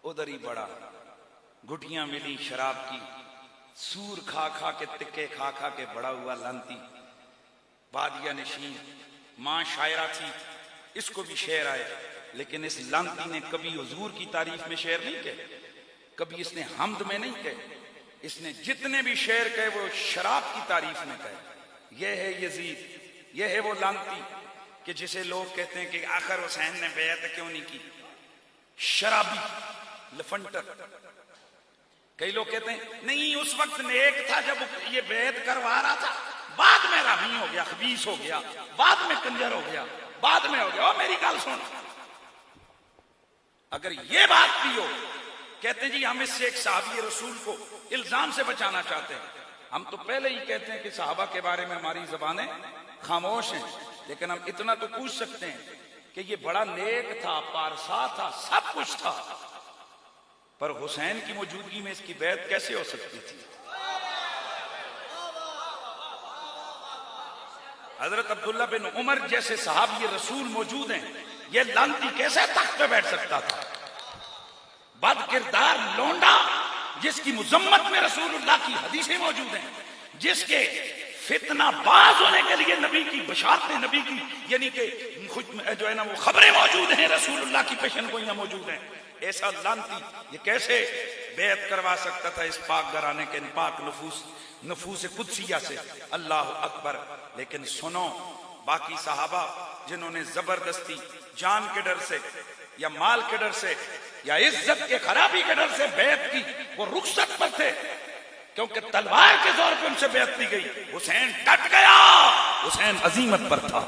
उधर ही बड़ा, गुटियां मिली शराब की, सूर खा खा के, तिक्के खा खा के बड़ा हुआ लांती, बादिया नशीन। मां शायरा थी, इसको भी शेर आए, लेकिन इस लांती ने कभी हुजूर की तारीफ में शेर नहीं कहे, कभी इसने हमद में नहीं कहे। इसने जितने भी शेर कहे वो शराब की तारीफ में कहे। यह है यजीद, यह है वो लांती कि जिसे लोग कहते हैं कि आखिर हुसैन ने बैत क्यों नहीं की। शराबी, लफंटर। कई लोग कहते हैं नहीं उस वक्त नेक था जब ये बैत करवा रहा था, बाद में रामी हो गया, खबीस हो गया, बाद में कंजर हो गया, बाद में हो गया। मेरी गल सुन, अगर ये बात भी हो, कहते जी हम इससे एक सहाबी रसूल को इल्जाम से बचाना चाहते हैं। हम तो पहले ही कहते हैं कि सहाबा के बारे में हमारी जबानें खामोश हैं, लेकिन हम इतना तो पूछ सकते हैं कि ये बड़ा नेक था, पारसा था, सब कुछ था, पर हुसैन की मौजूदगी में इसकी बैत कैसे हो सकती थी। हजरत अब्दुल्ला बिन उमर जैसे सहाबी रसूल मौजूद हैं, ये लांती कैसे तख्त पे बैठ सकता था। बद किरदार लोंडा जिसकी मुजम्मत में रसूलुल्लाह की हदीसें मौजूद हैं, जिसके फितना बाज होने के लिए नबी की बशारतें, नबी की यानी कि जो है ना वो खबरें मौजूद हैं, रसूलुल्लाह की पेशन गोइयां मौजूद हैं। ऐसा लांती ये कैसे बैत करवा सकता था इस पाक घराने के पाक नफूस कुदसिया से। अल्लाह अकबर। लेकिन सुनो, बाकी सहाबा जिन्होंने जबरदस्ती जान के डर से या माल के डर से या इज्जत के खराबी के डर से बैत की, वो रुखसत पर थे, क्योंकि तलवार के जोर पे उनसे बैत दी गई। हुसैन डट गया, हुसैन अजीमत पर था।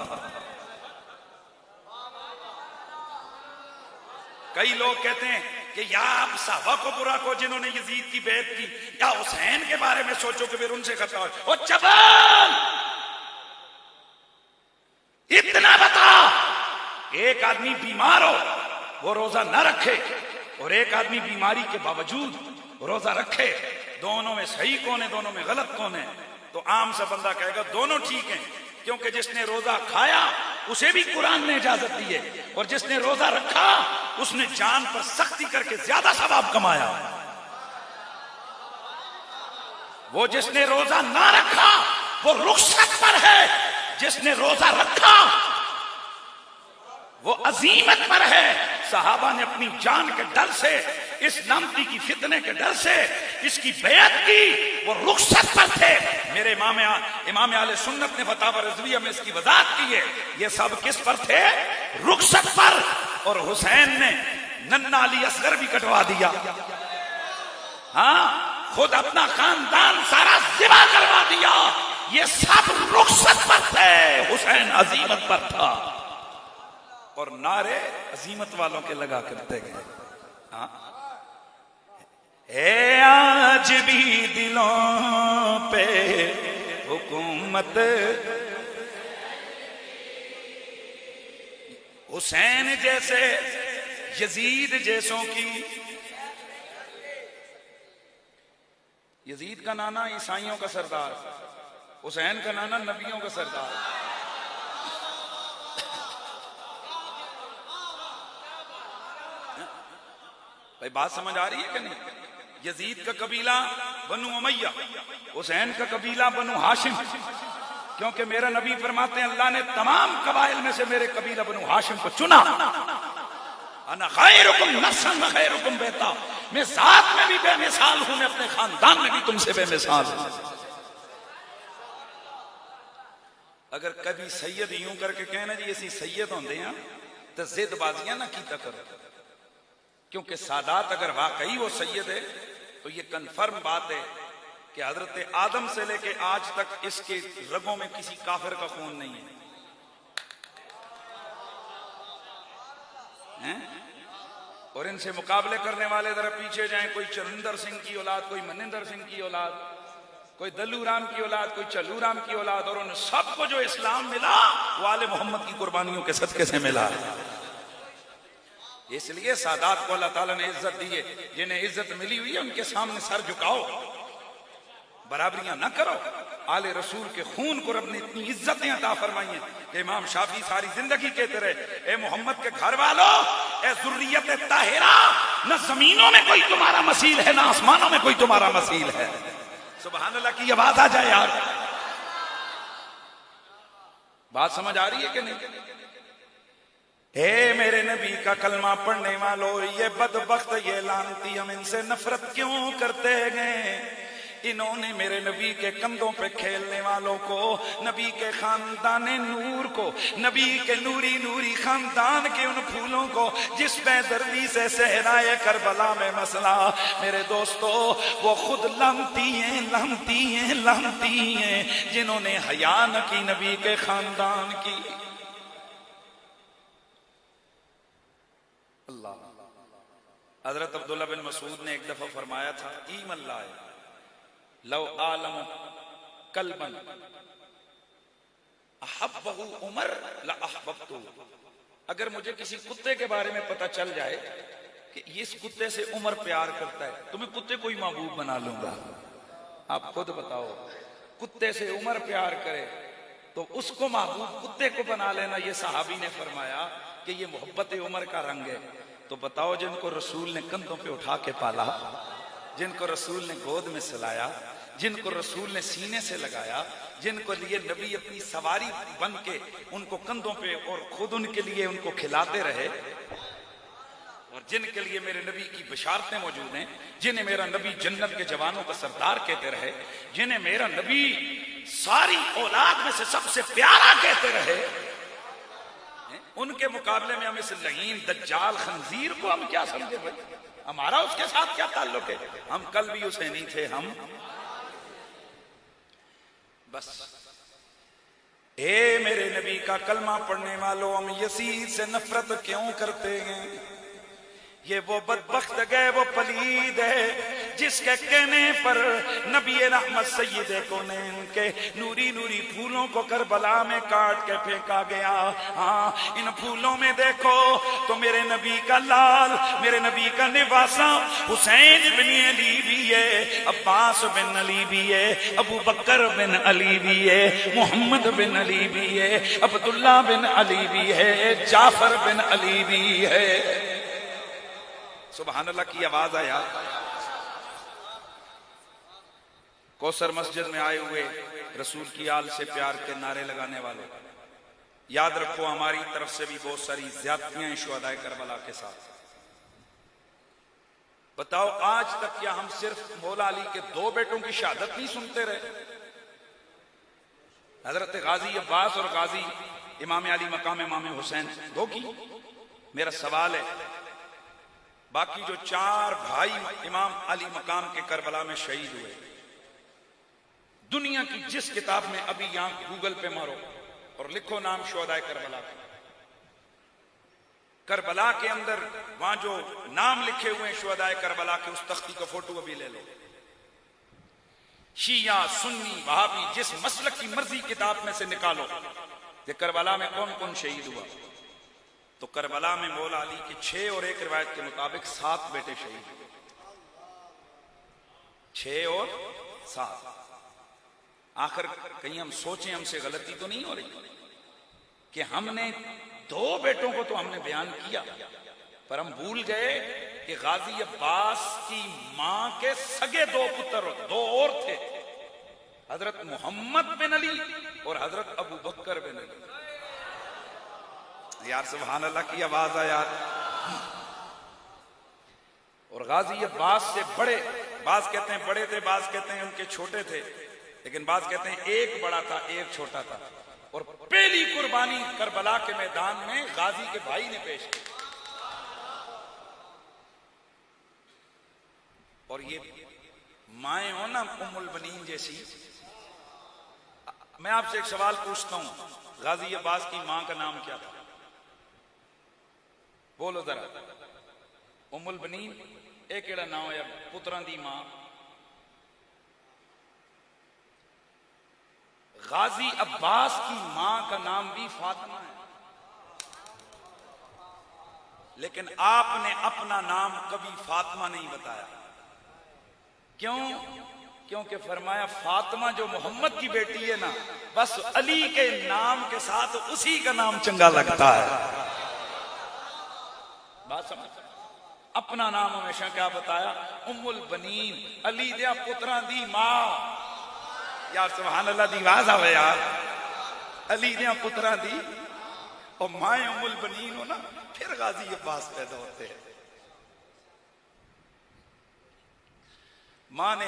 कई लोग कहते हैं कि या आप साहबा को बुरा को जिन्होंने यजीद की बैत की, या हुसैन के बारे में सोचो कि फिर उनसे खता हो। चबल इतना बता, एक आदमी बीमार हो वो रोजा न रखे, और एक आदमी बीमारी के बावजूद रोजा रखे, दोनों में सही कौन है, दोनों में गलत कौन है? तो आम सा बंदा कहेगा दोनों ठीक हैं, क्योंकि जिसने रोजा खाया उसे भी कुरान ने इजाजत दी है, और जिसने रोजा रखा उसने जान पर सख्ती करके ज्यादा सवाब कमाया। वो जिसने रोजा ना रखा वो रुखसत पर है, जिसने रोजा रखा वो अजीमत पर है। सहाबा ने अपनी जान के डर से, इस लांती की फितने के डर से इसकी बैत की, वो रुखसत पर थे। मेरे इमाम आले सुन्नत ने फतावा रज़विया में इसकी वजाहत की है। ये सब किस पर थे? रुखसत पर। और हुसैन ने नन्ना अली असगर भी कटवा दिया। हाँ, खुद अपना खानदान सारा ज़िबा करवा दिया। ये सब रुखसत पर थे, हुसैन अजीमत पर था। और नारे अजीमत वालों के लगा करते गए। हाँ, आज भी दिलों पे हुकूमत हुसैन जैसे यजीद जैसों की। यजीद का नाना ईसाइयों का सरदार, हुसैन का नाना नबियों का सरदार। भाई बात समझ आ रही है कि नहीं? यजीद का कबीला बनु उमैया, हुसैन का कबीला बनु हाशिम, क्योंकि मेरा नबी फरमाते हैं अल्लाह ने तमाम कबाइल में से मेरे कबीला बनु हाशिम को चुना। अना खैरुकुम नस्लन व खैरुकुम बैता, मैं जात में भी बेमिसाल हूं, मैं अपने खानदान में भी तुमसे बेमिसाल हूं। अगर कभी सैयद यूं करके कहना जी ऐसी सैयद होंगे हैं तो जिदबाजियां ना कीता करो, क्योंकि सादात अगर वाकई वो सैयद है तो ये कन्फर्म बात है कि हजरत आदम से लेके आज तक इसके रगों में किसी काफिर का खून नहीं है, हैं? और इनसे मुकाबले करने वाले जरा पीछे जाएं, कोई चरिंदर सिंह की औलाद, कोई मनिंदर सिंह की औलाद, कोई दल्लू राम की औलाद, कोई चल्लू राम की औलाद, और उन सबको जो इस्लाम मिला वो आले मोहम्मद की कुर्बानियों के सदके से मिला। इसलिए सादात को अल्लाह ताला ने इज्जत दी है। जिन्हें इज्जत मिली हुई है उनके सामने सर झुकाओ, बराबरियां ना करो। आले रसूल के खून को रब ने इतनी इज्जतें अता फरमाई हैं कि इमाम शाफी सारी जिंदगी कहते रहे, ए मोहम्मद के घर वालों, ए जुर्रियत ताहिरा, न जमीनों में कोई तुम्हारा मसील है, न आसमानों में कोई तुम्हारा मसील है। सुभान अल्लाह की आवाज आ जाए यार। बात समझ आ रही है कि नहीं? हे मेरे नबी का कलमा पढ़ने वालों, ये बदबख्त ये लानती हम इनसे नफरत क्यों करते गए? इन्होंने मेरे नबी के कंधों पे खेलने वालों को, नबी के खानदान नूर को, नबी के नूरी नूरी खानदान के उन फूलों को जिस बेदर्दी से सहराए करबला में मसला, मेरे दोस्तों वो खुद लानती हैं, लानती हैं, लानती हैं, जिन्होंने हया न की नबी के खानदान की। अल्लाह। हजरत अब्दुल्ला बिन मसूद ने एक दफा फरमाया था, ईमल्लाह लव आलम कल्बन अहब्बहु उमर ला अहबब्तु, अगर मुझे किसी कुत्ते के बारे में पता चल जाए कि इस कुत्ते से उमर प्यार करता है तो मैं कुत्ते को ही महबूब बना लूंगा। आप खुद बताओ, कुत्ते से उमर प्यार करे तो उसको महबूब कुत्ते को बना लेना, ये सहाबी ने फरमाया कि ये मोहब्बत उमर का रंग है। तो बताओ, जिनको रसूल ने कंधों पे उठा के पाला, जिनको रसूल ने गोद में सुलाया, जिनको रसूल ने सीने से लगाया, जिनको लिए नबी अपनी सवारी बन के उनको कंधों पे और खुद उनके लिए उनको खिलाते रहे, और जिनके लिए मेरे नबी की बशारतें मौजूद हैं, जिन्हें मेरा नबी जन्नत के जवानों का सरदार कहते रहे, जिन्हें मेरा नबी सारी औलाद में से सबसे प्यारा कहते रहे, उनके मुकाबले में हम इस लहीन दज्जाल खंजीर को हम क्या समझे भाई? हमारा उसके साथ क्या ताल्लुक है? हम कल भी उसे नहीं थे। हम बस ए मेरे नबी का कलमा पढ़ने वालों, हम यसीद से नफरत क्यों करते हैं? ये वो बदबख्त गए, वो पलीद है जिसके कहने पर नबी रहमत सैयदे कौनैन के नूरी नूरी फूलों को करबला में काट के फेंका गया। हाँ, इन फूलों में देखो तो मेरे नबी का लाल, मेरे नबी का निवासा हुसैन बिन अली भी है, अब्बास बिन अली भी है, अबू बकर बिन अली भी है, मोहम्मद बिन अली भी है, अब्दुल्ला बिन अली भी है, जाफर बिन अली भी है। सुभान अल्लाह की आवाज आया। कौसर मस्जिद में आए हुए रसूल की आल से प्यार के नारे लगाने वाले, याद रखो हमारी तरफ से भी बहुत सारी ज्यादतियां शुहदाए करबला के साथ। बताओ, आज तक क्या हम सिर्फ मौला अली के 2 बेटों की शहादत नहीं सुनते रहे? हजरत गाजी अब्बास और गाजी इमाम अली मकाम इमाम हुसैन 2 की। मेरा सवाल है, बाकी जो 4 भाई इमाम अली मकाम के करबला में शहीद हुए, दुनिया की जिस किताब में अभी यहां गूगल पे मारो और लिखो नाम शुहदाए करबला, करबला के अंदर वहां जो नाम लिखे हुए हैं शुहदाए करबला के, उस तख्ती का फोटो अभी ले लो। शिया सुन्नी वहाबी जिस मसलक की मर्जी किताब में से निकालो कि करबला में कौन कौन शहीद हुआ, तो करबला में मौला अली के 6 और एक रिवायत के मुताबिक 7 बेटे शहीद हुए। 6 और 7। आखिर कहीं हम सोचें हमसे गलती तो नहीं हो रही कि हमने 2 बेटों को तो हमने बयान किया, पर हम भूल गए कि गाजी अब्बास की मां के सगे दो पुत्र, दो और थे, हजरत मोहम्मद बिन अली और हजरत अबू बकर बिन अली। यार सुभान अल्लाह की आवाज है यार। और गाजी अब्बास से बड़े, बाज कहते हैं बड़े थे, बाज कहते हैं उनके छोटे थे, लेकिन बाज कहते हैं एक बड़ा था एक छोटा था। और पहली कुर्बानी करबला के मैदान में गाजी के भाई ने पेश की। और ये माए हो ना उम्मुल बनीन जैसी। मैं आपसे एक सवाल पूछता हूं, गाजी अब्बास की मां का नाम क्या था? बोलो जरा। उम्मुल बनीन एक केड़ा नाम है पुत्रां दी मां? गाजी अब्बास की मां का नाम भी फातिमा है, लेकिन आपने अपना नाम कभी फातिमा नहीं बताया। क्यों? क्योंकि फरमाया फातिमा जो मोहम्मद की बेटी है ना, बस अली के नाम के साथ उसी का नाम चंगा लगता है। बात समझ? अपना नाम हमेशा क्या बताया? उम्मुल बनीन, अली दिया पुत्रां दी मां। यार सुभान अल्लाह दी आवाज आवे यार। अली दिया पुत्रां दी और माए उम्मुल बनीन हो ना, फिर गाजी अब्बास पैदा होते हैं। मां ने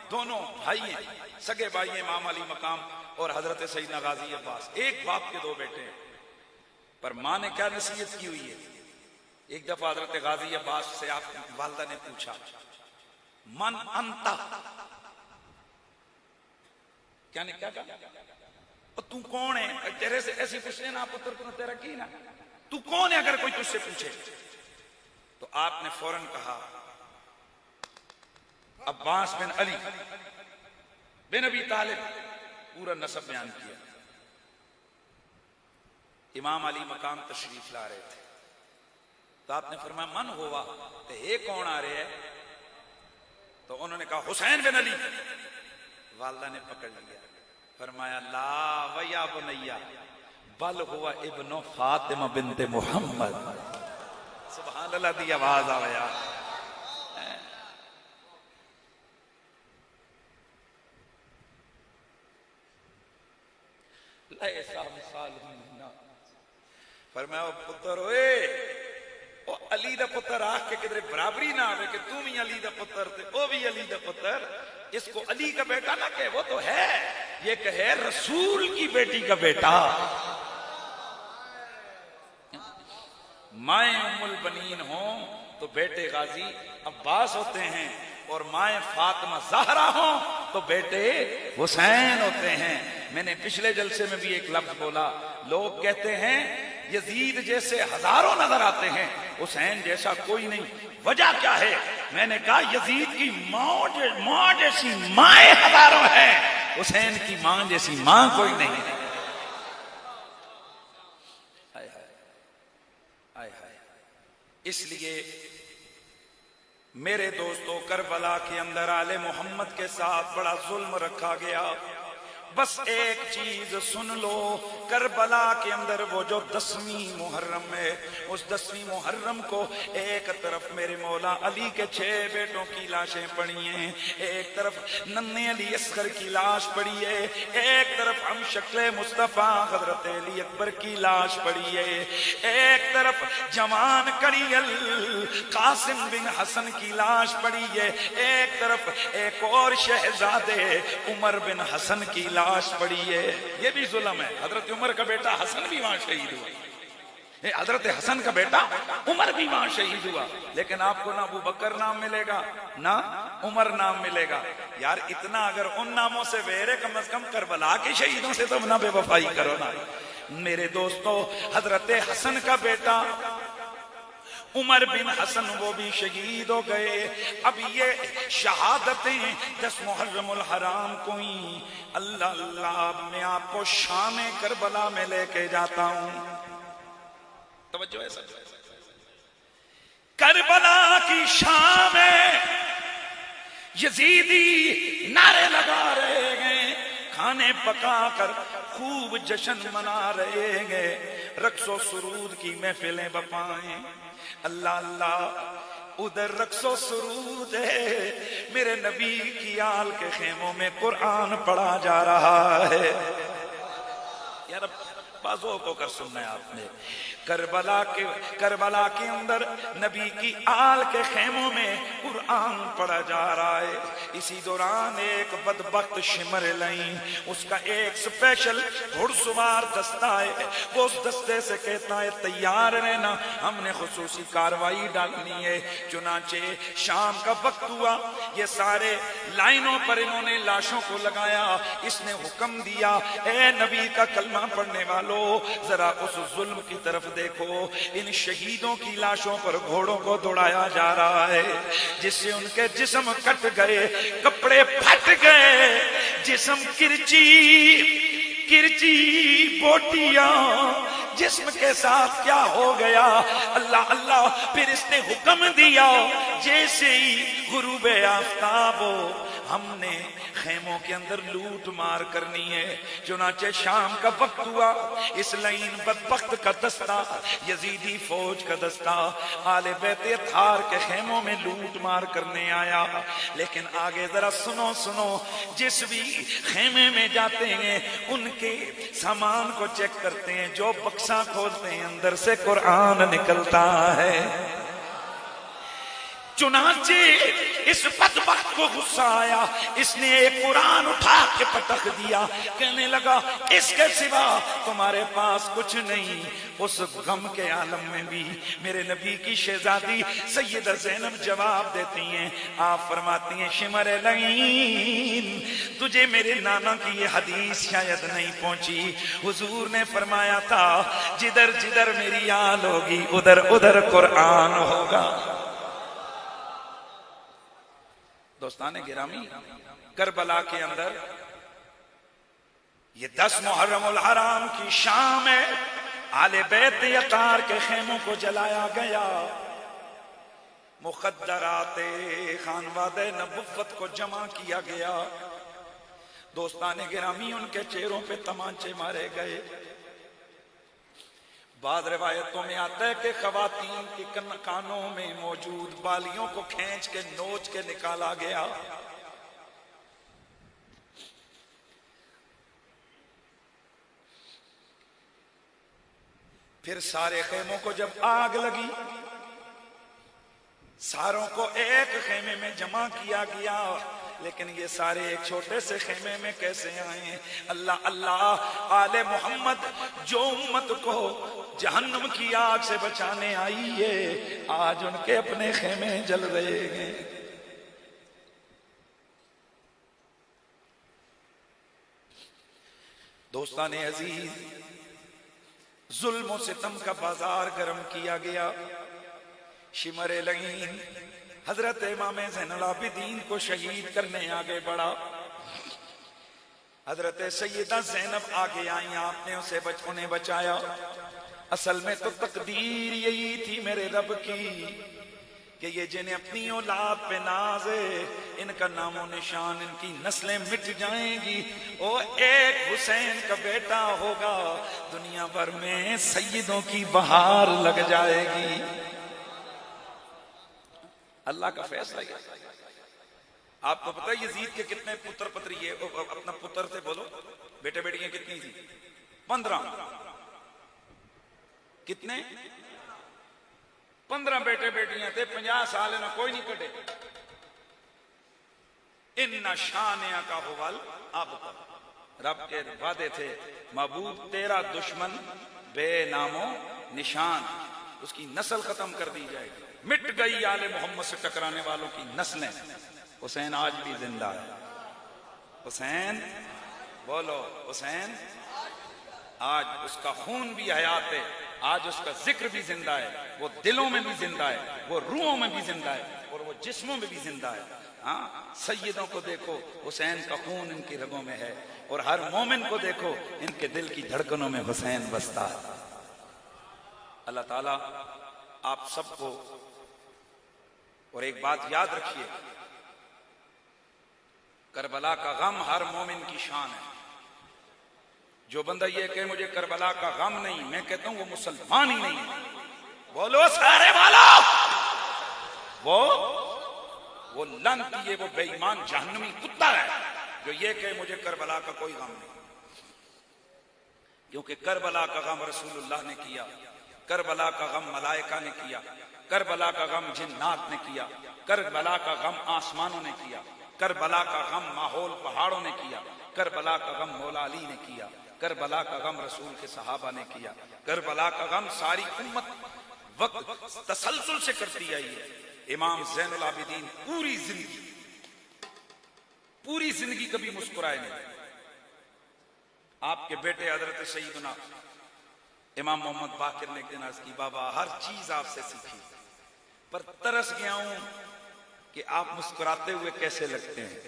दोनों भाई हैं, सगे भाई हैं, इमाम अली मकाम और हजरत सईदना गाजी अब्बास, एक बाप के दो बेटे हैं। पर मां ने क्या नसीहत की हुई है? एक दफा हजरत गाजी अब्बास से आप वालदा ने पूछा, मन अंता, क्या ने क्या कहा? तू कौन है? तेरे से ऐसी पूछने ना पुत्र को तेरा की ना, तू कौन है अगर कोई तुझसे पूछे? तो आपने फौरन कहा अब्बास बिन अली बिन अबी तालिब, पूरा नसब बयान किया। इमाम अली मकाम तशरीफ ला रहे थे, तो आपने फरमाया मन हुआ तो ये कौन आ रहे हैं? तो उन्होंने कहा हुसैन बिन अली। वालदा ने पकड़ लिया, फरमाया ला वया बनैया बल हुआ इब्नो फातिमा बिनते मोहम्मद। सुभान अल्लाह दी आवाज आवे यार। फरमाया पुत्र ओए, ओ अली दा पुत्र आख के किधरे बराबरी ना आवे कि तू भी अली दा पुत्र थे वो भी अली दा पुत्र। इसको अली का बेटा ना कहे, वो तो है, ये कहे रसूल की बेटी का बेटा। माए उम्मुल बनीन हो तो बेटे गाजी अब्बास होते हैं, और माए फातिमा ज़हरा हो तो बेटे हुसैन होते हैं। मैंने पिछले जलसे में भी एक लफ्ज बोला, लोग कहते हैं यजीद जैसे हजारों नजर आते हैं, हुसैन जैसा कोई नहीं। वजह क्या है? मैंने कहा यजीद की माँ जैसी माए हजारों हैं, हुसैन की मां जैसी मां कोई नहीं। हाय हाय हाय हाय। इसलिए मेरे दोस्तों, करबला के अंदर आले मोहम्मद के साथ बड़ा जुल्म रखा गया। बस एक चीज सुन लो, करबला के अंदर वो जो 10वीं मुहर्रम है, उस 10वीं मुहर्रम को एक तरफ मेरे मौला अली के 6 बेटों की लाशें पड़ी हैं, एक तरफ नन्हे अली असगर की लाश पड़ी है, एक तरफ हम शक्ले मुस्तफा हजरत अली अकबर की लाश पड़ी है, एक तरफ जवान करील कासिम बिन हसन की लाश पड़ी है, एक तरफ एक और शहजादे उमर बिन हसन की लाश पड़ी है। ये भी जुल्म है। हजरत उमर का बेटा हसन भी वहां शहीद हुआ, हजरत हसन का बेटा उमर भी वहां शहीद हुआ, लेकिन आपको ना अबू बकर नाम मिलेगा ना उमर नाम मिलेगा। यार इतना अगर उन नामों से वेरे, कम से कम करबला के शहीदों से तो ना बेवफाई करो ना। मेरे दोस्तों, हजरत हसन का बेटा उमर बिन हसन वो भी शहीद हो गए। अब ये शहादतें 10 मुहर्रमुल हराम को ही अल्लाह अल्लाह मैं आपको शाम करबला में लेके जाता हूं। तवज्जो है सब। करबला की शाम यजीदी नारे लगा रहे हैं, खाने पका कर खूब जश्न मना रहे हैं, रक्सो सुरूद की महफिलें बपाएं। अल्लाह अल्लाह उधर रक्सो सुरूद है। मेरे नबी की आल के खेमों में कुरान पढ़ा जा रहा है। यार बाजों को कर सुनना है आपने। करबला के अंदर नबी की आल के खेमों में कुरान पढ़ा जा रहा है। इसी दौरान एक बदबख्त शिमर लाइन, उसका एक स्पेशल घुड़सवार दस्ता है। वो उस दस्ते से कहता है तैयार रहना, हमने खुसूसी कार्रवाई डालनी है। चुनाचे शाम का वक्त हुआ, ये सारे लाइनों पर इन्होंने लाशों को लगाया। इसने हुक्म दिया, ए नबी का कलमा पढ़ने वालों, जरा उस जुल्म की तरफ देखो। इन शहीदों की लाशों पर घोड़ों को दौड़ाया जा रहा है, जिससे उनके जिस्म कट गए, कपड़े फट गए, जिस्म किरची बोटियां जिस्म के साथ क्या हो गया। अल्लाह अल्लाह। फिर इसने हुक्म दिया, जैसे ही गुरूब आफताब हो, हमने खेमों के अंदर लूट मार करनी है। चुनाचे शाम का वक्त हुआ, इस लाइन बदबख्त का दस्ता, यजीदी फौज का दस्ता आले बैते थार के खेमों में लूट मार करने आया। लेकिन आगे जरा सुनो सुनो, जिस भी खेमे में जाते हैं उनके सामान को चेक करते हैं। जो बक्सा खोलते हैं अंदर से कुरान निकलता है। चुनाचे इस बदबख्त को गुस्सा आया, इसने एक कुरान उठा के पटक दिया। कहने लगा, इसके सिवा तुम्हारे पास कुछ नहीं। उस गम के आलम में भी मेरे नबी की शहजादी सैयदा ज़ैनब जवाब देती हैं। आप फरमाती हैं, शिमर लईन, तुझे मेरे नाना की ये हदीस शायद नहीं पहुंची। हुजूर ने फरमाया था, जिधर जिधर मेरी आल होगी उधर उधर कुरान होगा। दोस्ताने गिरामी, करबला के अंदर ये 10 मुहर्रमुल हराम की शाम है। आले बैत यतार के खेमों को जलाया गया। मुक़द्दराते खानवादे नबुव्वत को जमा किया गया। दोस्ताने गिरामी, उनके चेहरों पे तमाचे मारे गए। बाद रिवायतों में आता है कि खवातीन के कानों में मौजूद बालियों को खींच के नोच के निकाला गया। फिर सारे खेमों को जब आग लगी, सारों को एक खेमे में जमा किया गया। लेकिन ये सारे एक छोटे से खेमे में कैसे आए? अल्लाह अल्लाह। आले मोहम्मद जो उम्मत को जहन्नुम की आग से बचाने आई है, आज उनके अपने खेमे जल रहे हैं। दोस्ताने अजीज, जुल्म सितम का बाजार गर्म किया गया। शिमर लईन हजरत इमाम ज़ैनुल आबिदीन को शहीद करने आगे बढ़ा। हजरत सैयदा ज़ैनब आगे आई, आपने उन्हें बचाया। असल में तो तकदीर यही थी मेरे रब की कि ये जिन्हें अपनी औलाद पे नाज है, इनका नामो निशान, इनकी नस्लें मिट जाएंगी। ओ एक हुसैन का बेटा होगा, दुनिया भर में सैयदों की बहार लग जाएगी। अल्लाह का फैसला है। आपको पता है यजीद के कितने पुत्र पत्री? ये अपना पुत्र थे, बोलो बेटे बेटियां कितनी थी? 15। कितने? 15 बेटे बेटियां थे। 50 साल में कोई नहीं कटे। इन्ना शानिया का हुवल अब रब के वादे थे, महबूब तेरा दुश्मन बेनामो निशान, उसकी नस्ल खत्म कर दी जाएगी। मिट गई आले मोहम्मद से टकराने वालों की नस्लें। हुसैन आज भी जिंदा है। हुसैन बोलो, हुसैन आज उसका खून भी हयात है, आज उसका जिक्र भी जिंदा है। वो दिलों में भी जिंदा है, वो रूहों में भी जिंदा है, और वो जिस्मों में भी जिंदा है। हाँ, सैयदों को देखो, हुसैन का खून इनकी रगों में है, और हर मोमिन को देखो, इनके दिल की धड़कनों में हुसैन बसता है। अल्लाह ताला आप सबको, और एक बात याद रखिए, करबला का गम हर मोमिन की शान है। जो बंदा ये कहे मुझे करबला का गम नहीं, मैं कहता हूं वो मुसलमान ही नहीं है। बोलो सारे वालों, वो लानती है, वो बेईमान जहन्नमी कुत्ता है जो ये कहे मुझे करबला का कोई गम नहीं। क्योंकि करबला का गम रसूलुल्लाह ने किया, करबला का गम मलाइका ने किया, करबला का गम जिन्नात ने किया, करबला का गम आसमानों ने किया, करबला का गम माहौल पहाड़ों ने किया, करबला का गम मौला अली ने किया, करबला का गम रसूल के सहाबा ने किया, करबला का गम सारी उम्मत वक्त तसलसल से करती आई है। इमाम ज़ैनुल आबिदीन पूरी जिंदगी कभी मुस्कुराए नहीं। आपके बेटे हजरत सईदना इमाम मोहम्मद बाकिर ने एक दिन अर्ज की, बाबा हर चीज आपसे सीखी पर तरस गया हूं कि आप मुस्कुराते हुए कैसे लगते हैं।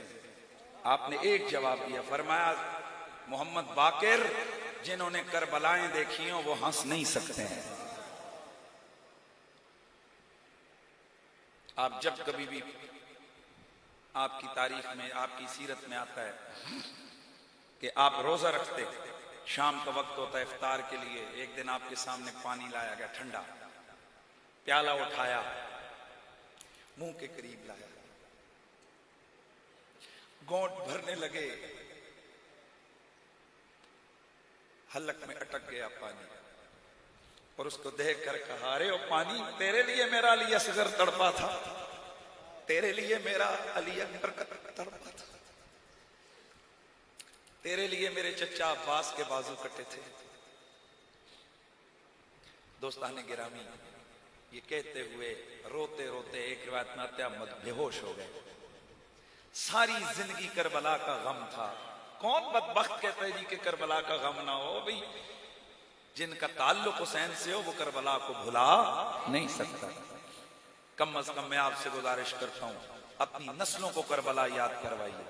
आपने एक जवाब दिया, फरमाया मोहम्मद बाकिर जिन्होंने करबलाएं देखी हो वो हंस नहीं सकते हैं। आप जब कभी भी आपकी तारीख में, आपकी सीरत में आता है कि आप रोजा रखते, शाम का वक्त होता है इफ्तार के लिए, एक दिन आपके सामने पानी लाया गया ठंडा, प्याला उठाया, मुंह के करीब लाया, घोंट भरने लगे, हलक में अटक गया पानी और उसको देख कर कहा, अरे ओ पानी, तेरे लिए मेरा अली असगर तड़पा था, तेरे लिए मेरा अली अकबर तड़पा था, तेरे लिए मेरे चचा अब्बास के बाजू कटे थे। दोस्ताने गिरामी, ये कहते हुए रोते रोते एक रिवायत में आता है बेहोश हो गए। सारी जिंदगी करबला का गम था। कौन बदबख्त कहता है जी कि करबला का गम ना हो? भाई जिनका ताल्लुक हुसैन से हो वो करबला को भुला नहीं सकता। कम अज कम मैं आपसे गुजारिश करता हूं, अपनी नस्लों को करबला याद करवाइए।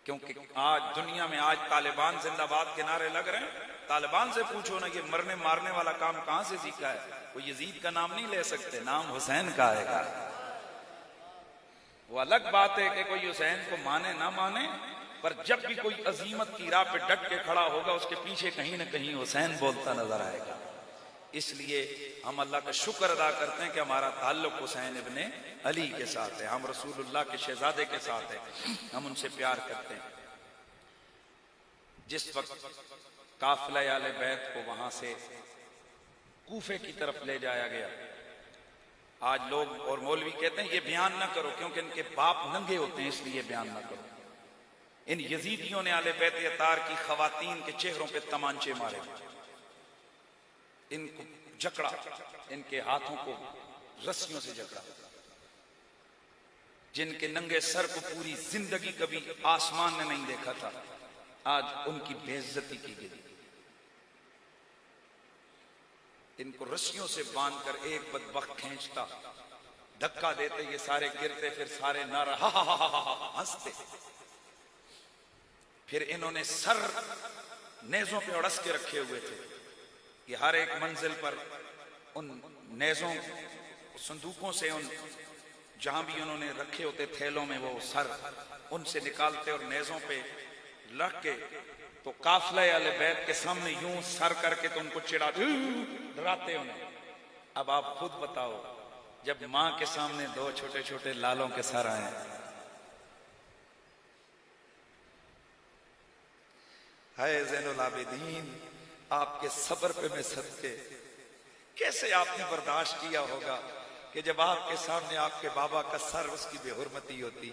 क्योंकि आज दुनिया में आज तालिबान जिंदाबाद के नारे लग रहे हैं। तालिबान से पूछो ना कि मरने मारने वाला काम कहां से सीखा है। वो यजीद का नाम नहीं ले सकते, नाम हुसैन का आएगा। वो अलग बात है कि कोई हुसैन को माने ना माने, पर जब भी कोई अजीमत की राह पे डट के खड़ा होगा उसके पीछे कहीं ना कहीं हुसैन बोलता नजर आएगा। इसलिए हम अल्लाह का शुक्र अदा करते हैं कि हमारा ताल्लुक हुसैन इब्ने अली के साथ है, हम रसूलुल्लाह के शहजादे के साथ है, हम उनसे प्यार करते हैं। जिस वक्त काफिला आले बैत को वहां से कूफे की तरफ ले जाया गया, आज लोग और मौलवी कहते हैं ये बयान ना करो क्योंकि इनके बाप नंगे होते हैं, इसलिए बयान ना करो। इन यजीदियों ने आले बैत अतार की खवातीन के चेहरों पे तमांचे मारे, इनको जकड़ा, इनके हाथों को रस्सियों से जकड़ा। जिनके नंगे सर को पूरी जिंदगी कभी आसमान ने नहीं देखा था, आज उनकी बेइज्जती की गई। इनको रस्सियों से बांधकर एक बदबख्त खींचता, धक्का देते, ये सारे गिरते, फिर सारे नारा हा हा हा हा हंसते। फिर इन्होंने सर नेजों पे अड़स के रखे हुए थे कि हर एक मंजिल पर उन नेजों संदूकों से, उन जहां भी उन्होंने रखे होते थैलों में, वो सर उनसे निकालते और नेजों पे रख के तो काफिला आले बैत के सामने यूं सर करके तो उनको चिढ़ाते, डराते उन्हें। अब आप खुद बताओ, जब मां के सामने दो छोटे छोटे लालों के सर आए, हाय ज़ैनुल आबिदीन, आपके सब्र पे मैं सदके, कैसे आपने बर्दाश्त किया होगा कि जब आपके सामने आपके बाबा का सर, उसकी बेहुरमती होती,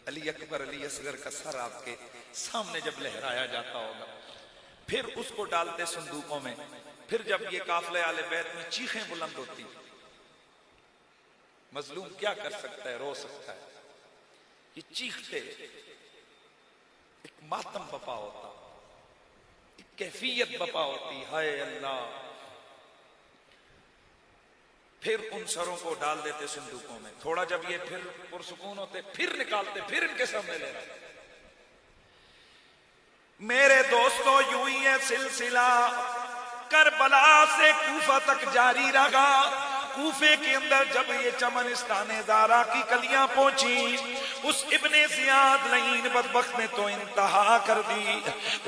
अली अकबर अली असगर का सर आपके सामने जब लहराया जाता होगा, फिर उसको डालते संदूकों में, फिर जब ये काफिले आले बैत में चीखें बुलंद होती, मजलूम क्या कर सकता है, रो सकता है। ये चीखते, एक मातम बपा होता, एक कैफियत बपा होती, हाय अल्लाह। फिर उन सरों को डाल देते संदूकों में, थोड़ा जब ये फिर पुरसुकून होते, फिर निकालते, फिर इनके सामने ले आते। मेरे दोस्तों, यूं ही है सिलसिला करबला से कूफा तक जारी रहा। कूफे के अंदर जब ये चमनिस्तान ज़ारा की कलियां पहुंची, उस इब्ने ज़ियाद लईन बदबख्त ने तो इंतहा कर दी।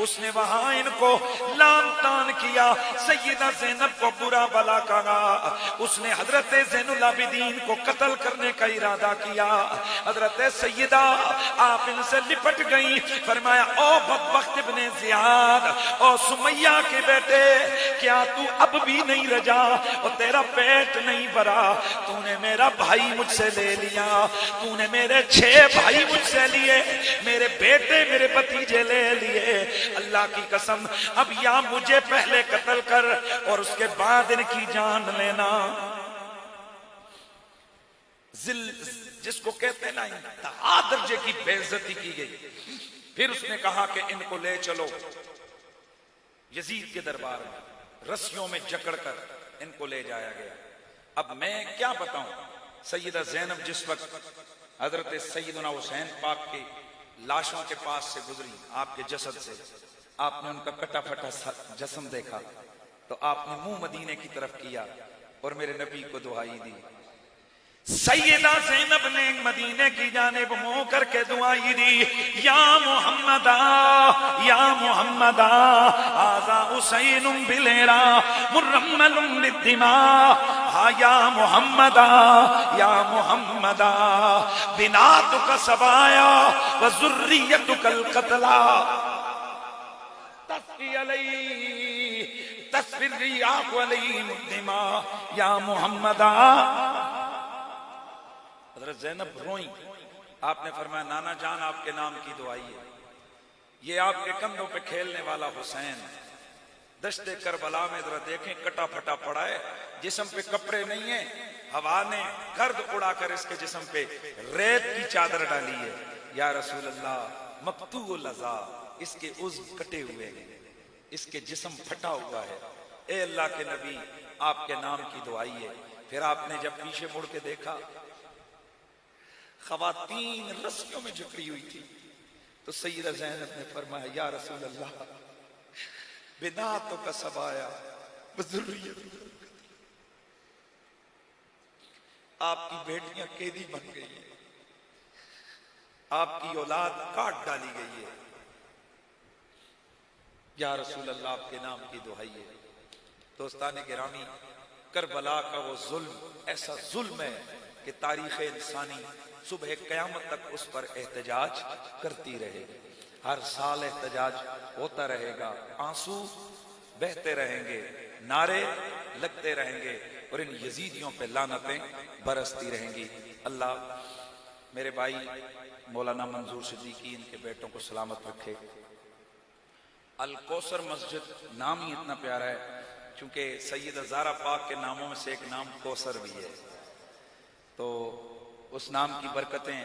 उसने वहां इनको लान तान किया, सैयदा ज़ैनब को बुरा भला कहा। उसने हजरत ज़ैनुल आबिदीन को कत्ल करने का इरादा किया। हजरत सैयदा आप इनसे लिपट गई। फरमाया, ओ बदबख्त इब्ने ज़ियाद, ओ सुमैया के बेटे, क्या तू अब भी नहीं रजा और तेरा पेट नहीं भरा? तूने मेरा भाई मुझसे ले लिया, तूने मेरे 6 भाई मुझसे लिए, मेरे बेटे मेरे भतीजे ले लिए। अल्लाह की कसम, अब या मुझे पहले कत्ल कर और उसके बाद इनकी जान लेना। जिसको कहते हैं ना, इंतहा दर्जे की बेइज्जती की गई। फिर उसने कहा कि इनको ले चलो यजीद के दरबार में, रस्सियों में जकड़कर इनको ले जाया गया। अब मैं क्या बताऊं, सैयदा ज़ैनब जिस वक्त हजरत सैयदना हुसैन पाक के लाशों के पास से गुजरी, आपके जसद से, आपने उनका कटा फटा जस्म देखा तो आपने मुंह मदीने की तरफ किया और मेरे नबी को दुआई दी। सैयदा ज़ैनब ने मदीने की जानिब मुंह करके दुआई दी, या मुहम्मदा, या मुहम्मदा, आज़ा हुसैनुम बिलेरा मुरम्मलुम बिद्दिमा, हा या मुहम्मदा, या मुहम्मदा, बिनातुका सबाया व ज़ुर्रियतुकल क़त्ला, तस्फ़ी अलैहि तस्फ़िर आक़ु अलैहि मुद्दिमा, या मुहम्मदा। हज़रत ज़ैनब रोई। आपने फरमाया, नाना जान आपके नाम की दुआई है, ये आपके कंधों पे खेलने वाला हुसैन दश्ते करबला में जरा देखें कटा फटा पड़ा है, जिस्म पे कपड़े नहीं है, हवा ने गर्द उड़ाकर इसके जिस्म पे रेत की चादर डाली है। या रसूल अल्लाह, मकतूल लज़ा, इसके उज़्व कटे हुए हैं, इसके जिस्म फटा हुआ है। ए अल्लाह के नबी, आपके नाम की दुआई है। फिर आपने जब पीछे मुड़ के देखा, ख़वातीन रस्सियों में जकड़ी हुई थी, तो सैयदा ज़ैनब ने फरमाया, या रसूल अल्लाह, बिनातों का सबाया बुजुर्रियत, आपकी बेटियां कैदी बन गई है, आपकी औलाद काट डाली गई है। या रसूल अल्लाह, आपके नाम की दुआई है। दोस्तान गिरामी, करबला का वो जुल्म ऐसा जुल्म है कि तारीख़ इंसानी सुबह क़यामत तक उस पर एहतजाज करती रहेगी। हर साल एहतजाज होता रहेगा, आंसू बहते रहेंगे, नारे लगते रहेंगे और इन यजीदियों पे लानतें बरसती रहेंगी। अल्लाह मेरे भाई मौलाना मंजूर सिद्दीकी, इनके बेटों को सलामत रखे। अल कौसर मस्जिद नाम ही इतना प्यारा है, चूंकि सैयदा ज़ारा पाक के नामों में से एक नाम कौसर भी है, तो उस नाम की बरकतें,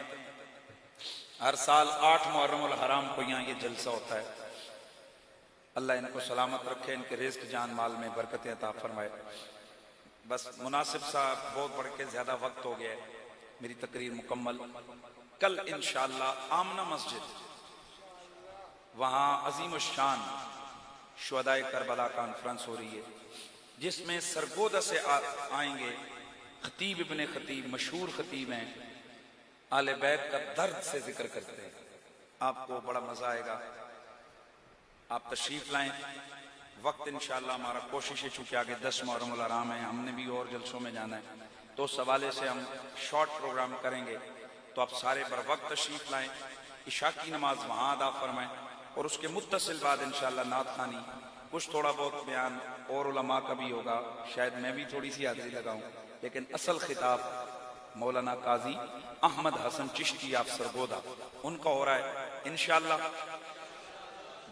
हर साल 8 मुहर्रमुल हराम को यहाँ ये जलसा होता है। अल्लाह इनको सलामत रखे, इनके रिज़्क़ जान माल में बरकतें अता फरमाए। बस मुनासिब सा बहुत बढ़ के ज़्यादा वक्त हो गया है, मेरी तकरीर मुकम्मल। कल इंशाअल्लाह आमना मस्जिद, वहाँ अजीम शान शुहदाए करबला कॉन्फ्रेंस हो रही है, जिसमें सरगोदा से आएंगे खतीब इब्ने खतीब, मशहूर खतीब हैं, आले बैत का दर्द से जिक्र करते हैं। आपको बड़ा मजा आएगा, आप तशरीफ लाएं। वक्त इंशाअल्लाह हमारा कोशिश है, चूंकि आगे 10 मुहर्रमुल हराम है, हमने भी और जलसों में जाना है, तो उस हवाले से हम शॉर्ट प्रोग्राम करेंगे। तो आप सारे बर वक्त तशरीफ लाएं, इशा की नमाज वहाँ अदा फरमाएं और उसके मुत्तसिल बाद इंशाअल्लाह नात खानी, कुछ थोड़ा बहुत बयान और उलमा का भी होगा, शायद मैं भी थोड़ी सी हाजिरी लगाऊं, लेकिन असल खिताब मौलाना काजी अहमद हसन चिश्ती आप सरगोदा, उनका हो रहा है इंशाअल्लाह।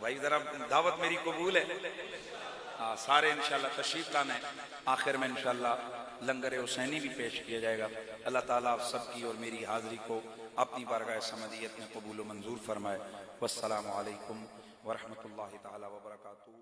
भाई जरा दावत मेरी कबूल है। हाँ, सारे इंशाअल्लाह तशरीफ लाना है। आखिर में इंशाअल्लाह लंगर हुसैनी भी पेश किया जाएगा। अल्लाह ताला आप सबकी और मेरी हाजिरी को अपनी बारगाह समदियत में कबूल मंजूर फरमाए। वस्सलामु अलैकुम वरहमतुल्लाहि ताला व बरकातुहू।